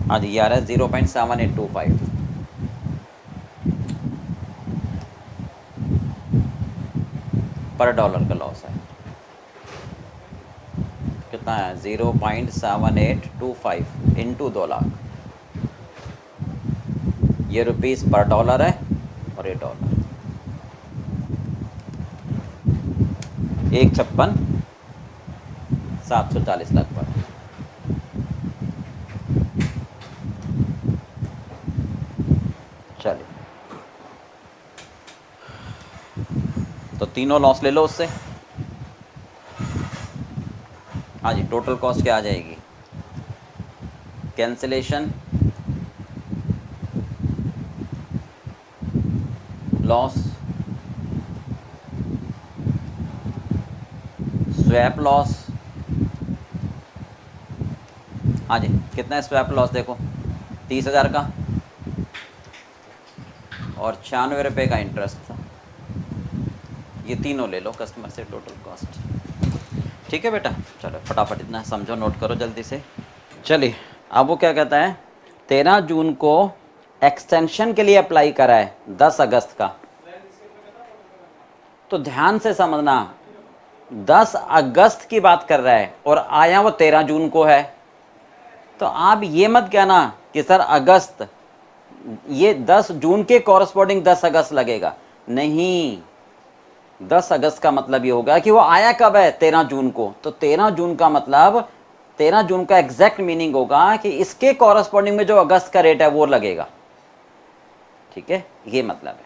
हाँ जी, ये आ रहा है 0.7825 पर डॉलर का लॉस है। कितना है? 0.7825 इंटू 2 लाख। ये रुपीस पर डॉलर है और ये डॉलर। 156,740 लगभग। चलिए, तो तीनों लॉस ले लो उससे। हाँ जी, टोटल कॉस्ट क्या आ जाएगी? Cancellation loss, swap loss. हाँ जी, कितना है स्वैप लॉस? देखो 30,000 का और 96 रुपये का इंटरेस्ट था। ये तीनों ले लो कस्टमर से टोटल कॉस्ट, ठीक है बेटा। चलो फटाफट इतना समझो, नोट करो जल्दी से। चलिए, अब वो क्या कहता है, 13 जून को एक्सटेंशन के लिए अप्लाई करा है 10 अगस्त का। तो ध्यान से समझना, 10 अगस्त की बात कर रहा है और आया वो 13 जून को है। तो आप ये मत कहना कि सर अगस्त, ये 10 जून के कॉरस्पॉन्डिंग 10 अगस्त लगेगा, नहीं। 10 अगस्त का मतलब ये होगा कि वो आया कब है? 13 जून को। तो 13 जून का मतलब 13 जून का एग्जैक्ट मीनिंग होगा कि इसके कॉरस्पॉन्डिंग में जो अगस्त का रेट है वो लगेगा, ठीक है। ये मतलब है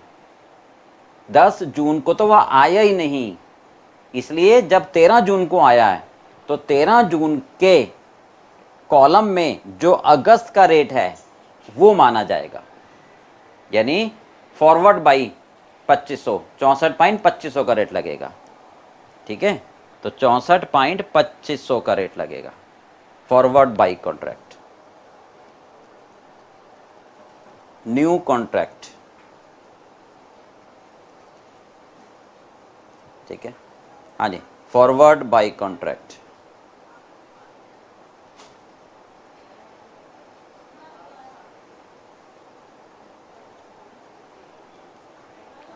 10 जून को तो वह आया ही नहीं, इसलिए जब 13 जून को आया है तो 13 जून के कॉलम में जो अगस्त का रेट है वो माना जाएगा। यानी फॉरवर्ड बाई 2500, 64.2500 का रेट लगेगा, ठीक है। तो 64.2500 का रेट लगेगा forward buy contract, new contract, ठीक है। हाँ जी, फॉरवर्ड बाई कॉन्ट्रैक्ट।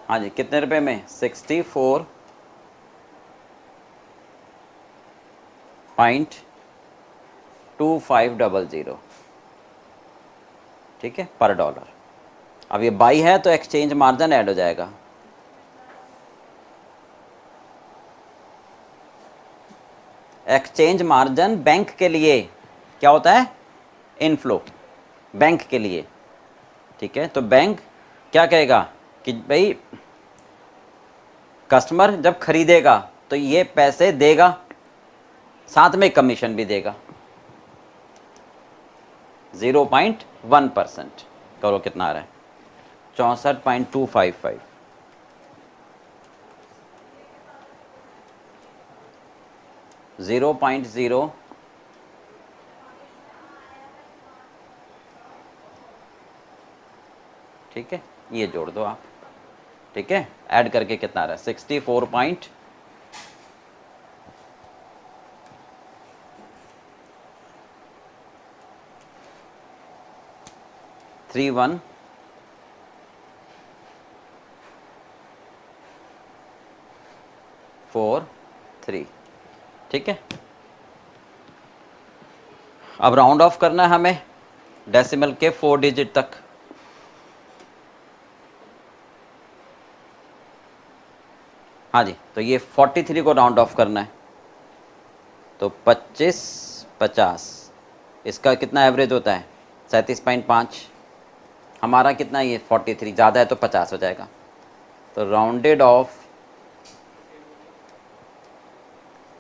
हाँ जी, कितने रुपए में? 64.2500, ठीक है, पर डॉलर। अब ये बाई है तो एक्सचेंज मार्जिन ऐड हो जाएगा। एक्सचेंज मार्जिन बैंक के लिए क्या होता है? इनफ्लो, बैंक के लिए, ठीक है। तो बैंक क्या कहेगा कि भाई कस्टमर जब खरीदेगा तो ये पैसे देगा, साथ में कमीशन भी देगा। 0.1%, करो कितना आ रहा है? 64.255। 0.0, ठीक है, ये जोड़ दो आप, ठीक है। ऐड करके कितना आ रहा है? 64. 3143, ठीक है। अब राउंड ऑफ करना है हमें डेसिमल के 4 डिजिट तक। हाँ जी, तो ये 43 को राउंड ऑफ करना है, तो 25 50, इसका कितना एवरेज होता है? 37.5। हमारा कितना है? ये 43, ज़्यादा है तो 50 हो जाएगा। तो राउंडेड ऑफ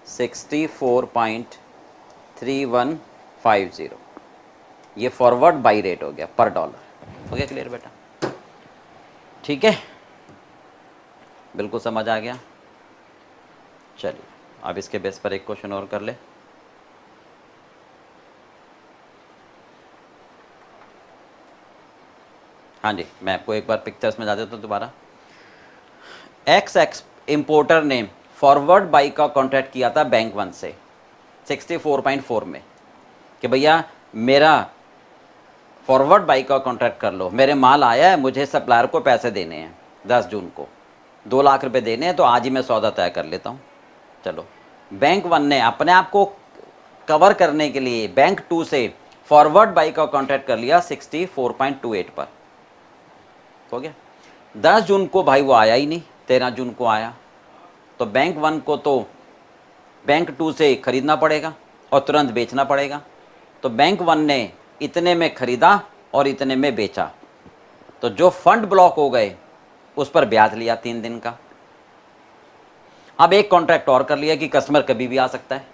64.3150, ये फॉरवर्ड बाई रेट हो गया पर डॉलर। हो गया क्लियर बेटा? ठीक है, बिल्कुल समझ आ गया। चलिए अब इसके बेस पर एक क्वेश्चन और कर ले। हाँ जी, मैं आपको एक बार पिक्चर्स में जा देता हूँ दोबारा। एक्स इम्पोर्टर ने फॉरवर्ड बाई का कॉन्ट्रैक्ट किया था बैंक वन से 64.4 में कि भैया मेरा फॉरवर्ड बाई का कॉन्ट्रैक्ट कर लो, मेरे माल आया है, मुझे सप्लायर को पैसे देने हैं 10 जून को, 2 लाख रुपए देने हैं, तो आज ही मैं सौदा तय कर लेता हूँ। चलो, बैंक वन ने अपने आप को कवर करने के लिए बैंक टू से फॉरवर्ड बाई का कॉन्ट्रैक्ट कर लिया 64.28 पर। हो गया। 10 जून को भाई वो आया ही नहीं, 13 जून को आया, तो बैंक वन को तो बैंक टू से खरीदना पड़ेगा और तुरंत बेचना पड़ेगा। तो बैंक वन ने इतने में खरीदा और इतने में बेचा, तो जो फंड ब्लॉक हो गए उस पर ब्याज लिया 3 दिन का। अब एक कॉन्ट्रैक्ट और कर लिया कि कस्टमर कभी भी आ सकता है,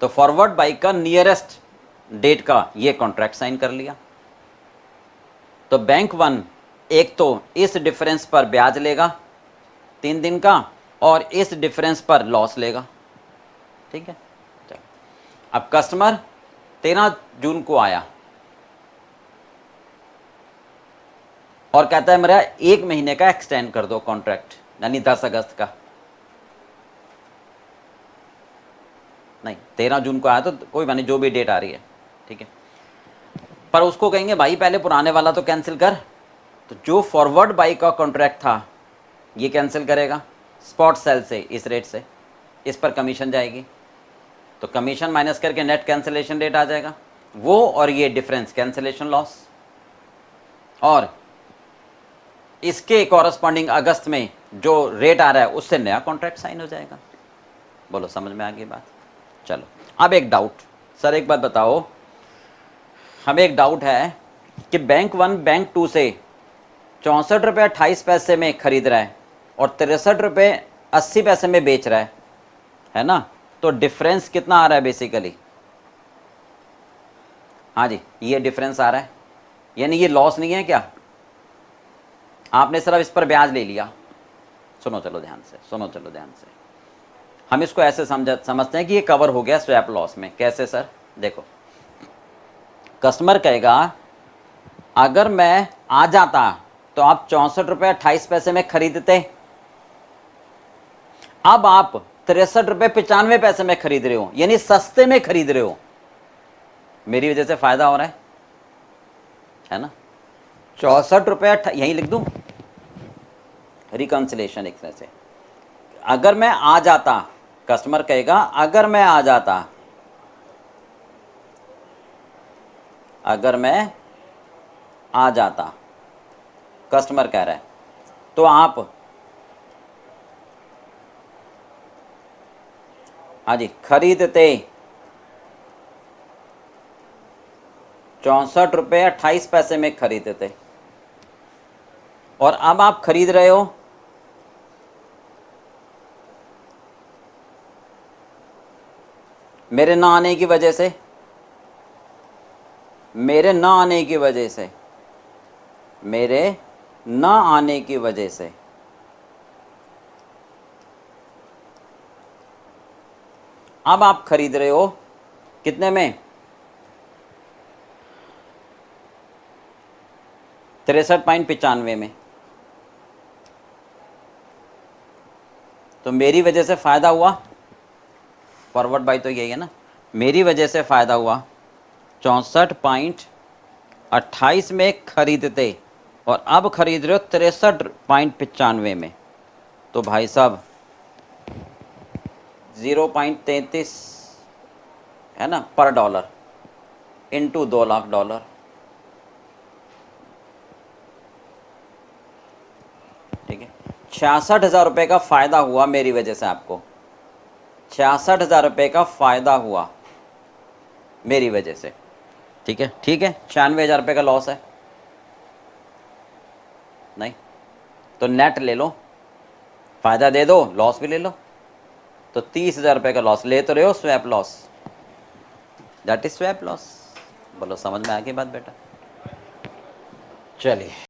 तो फॉरवर्ड बाई का नियरेस्ट डेट का ये कॉन्ट्रैक्ट साइन कर लिया। तो बैंक वन एक तो इस डिफरेंस पर ब्याज लेगा 3 दिन का और इस डिफरेंस पर लॉस लेगा, ठीक है। चलो, अब कस्टमर 13 जून को आया और कहता है मेरा 1 महीने का एक्सटेंड कर दो कॉन्ट्रैक्ट, यानी 10 अगस्त का। नहीं, 13 जून को आया तो कोई बात नहीं, जो भी डेट आ रही है, ठीक है। पर उसको कहेंगे भाई पहले पुराने वाला तो कैंसिल कर, तो जो फॉरवर्ड बाई का कॉन्ट्रैक्ट था ये कैंसिल करेगा स्पॉट सेल से, इस रेट से, इस पर कमीशन जाएगी, तो कमीशन माइनस करके नेट कैंसिलेशन रेट आ जाएगा वो, और ये डिफरेंस कैंसिलेशन लॉस, और इसके कॉरस्पॉन्डिंग अगस्त में जो रेट आ रहा है उससे नया कॉन्ट्रैक्ट साइन हो जाएगा। बोलो समझ में आ गई बात? चलो, अब एक डाउट सर, एक बात बताओ, हमें एक डाउट है कि बैंक वन बैंक टू से 64 रुपये 28 पैसे में खरीद रहा है और 63 रुपये 80 पैसे में बेच रहा है ना, तो डिफरेंस कितना आ रहा है बेसिकली? हाँ जी, ये डिफरेंस आ रहा है, यानी ये लॉस नहीं है क्या? आपने सिर्फ इस पर ब्याज ले लिया। सुनो चलो ध्यान से, सुनो चलो ध्यान से, हम इसको ऐसे समझते हैं कि ये कवर हो गया स्वैप लॉस में। कैसे सर? देखो, कस्टमर कहेगा अगर मैं आ जाता तो आप 64 रुपये 28 पैसे में खरीदते, अब आप 63 रुपये 95 पैसे में खरीद रहे हो, यानी सस्ते में खरीद रहे हो, मेरी वजह से फायदा हो रहा है ना। 64 रुपये यहीं लिख दूं, रिकंसिलेशन एक तरह से। अगर मैं आ जाता, कस्टमर कहेगा अगर मैं आ जाता, अगर मैं आ जाता, कस्टमर कह रहा है, तो आप हाँ जी खरीदते 64 रुपये 28 पैसे में खरीदते, और अब आप खरीद रहे हो मेरे ना आने की वजह से, मेरे ना आने की वजह से, मेरे ना आने की वजह से। अब आप खरीद रहे हो कितने में, 63.95 में। तो मेरी वजह से फ़ायदा हुआ, फॉरवर्ड बाई तो यही है ना, मेरी वजह से फ़ायदा हुआ 64.28 में खरीदते, और अब खरीद रहे हो 63.95 में। तो भाई साहब 0.33 है ना पर डॉलर, इंटू 2 लाख डॉलर, ठीक है। 66,000 रुपये का फ़ायदा हुआ मेरी वजह से आपको, 66,000 रुपये का फ़ायदा हुआ मेरी वजह से, ठीक है। ठीक है, 96,000 रुपये का लॉस है नहीं, तो नेट ले लो, फ़ायदा दे दो, लॉस भी ले लो, तो 30,000 रुपये का लॉस ले तो रहे हो, swap loss, that is swap loss. बोलो समझ में आ गई बात बेटा, चलिए।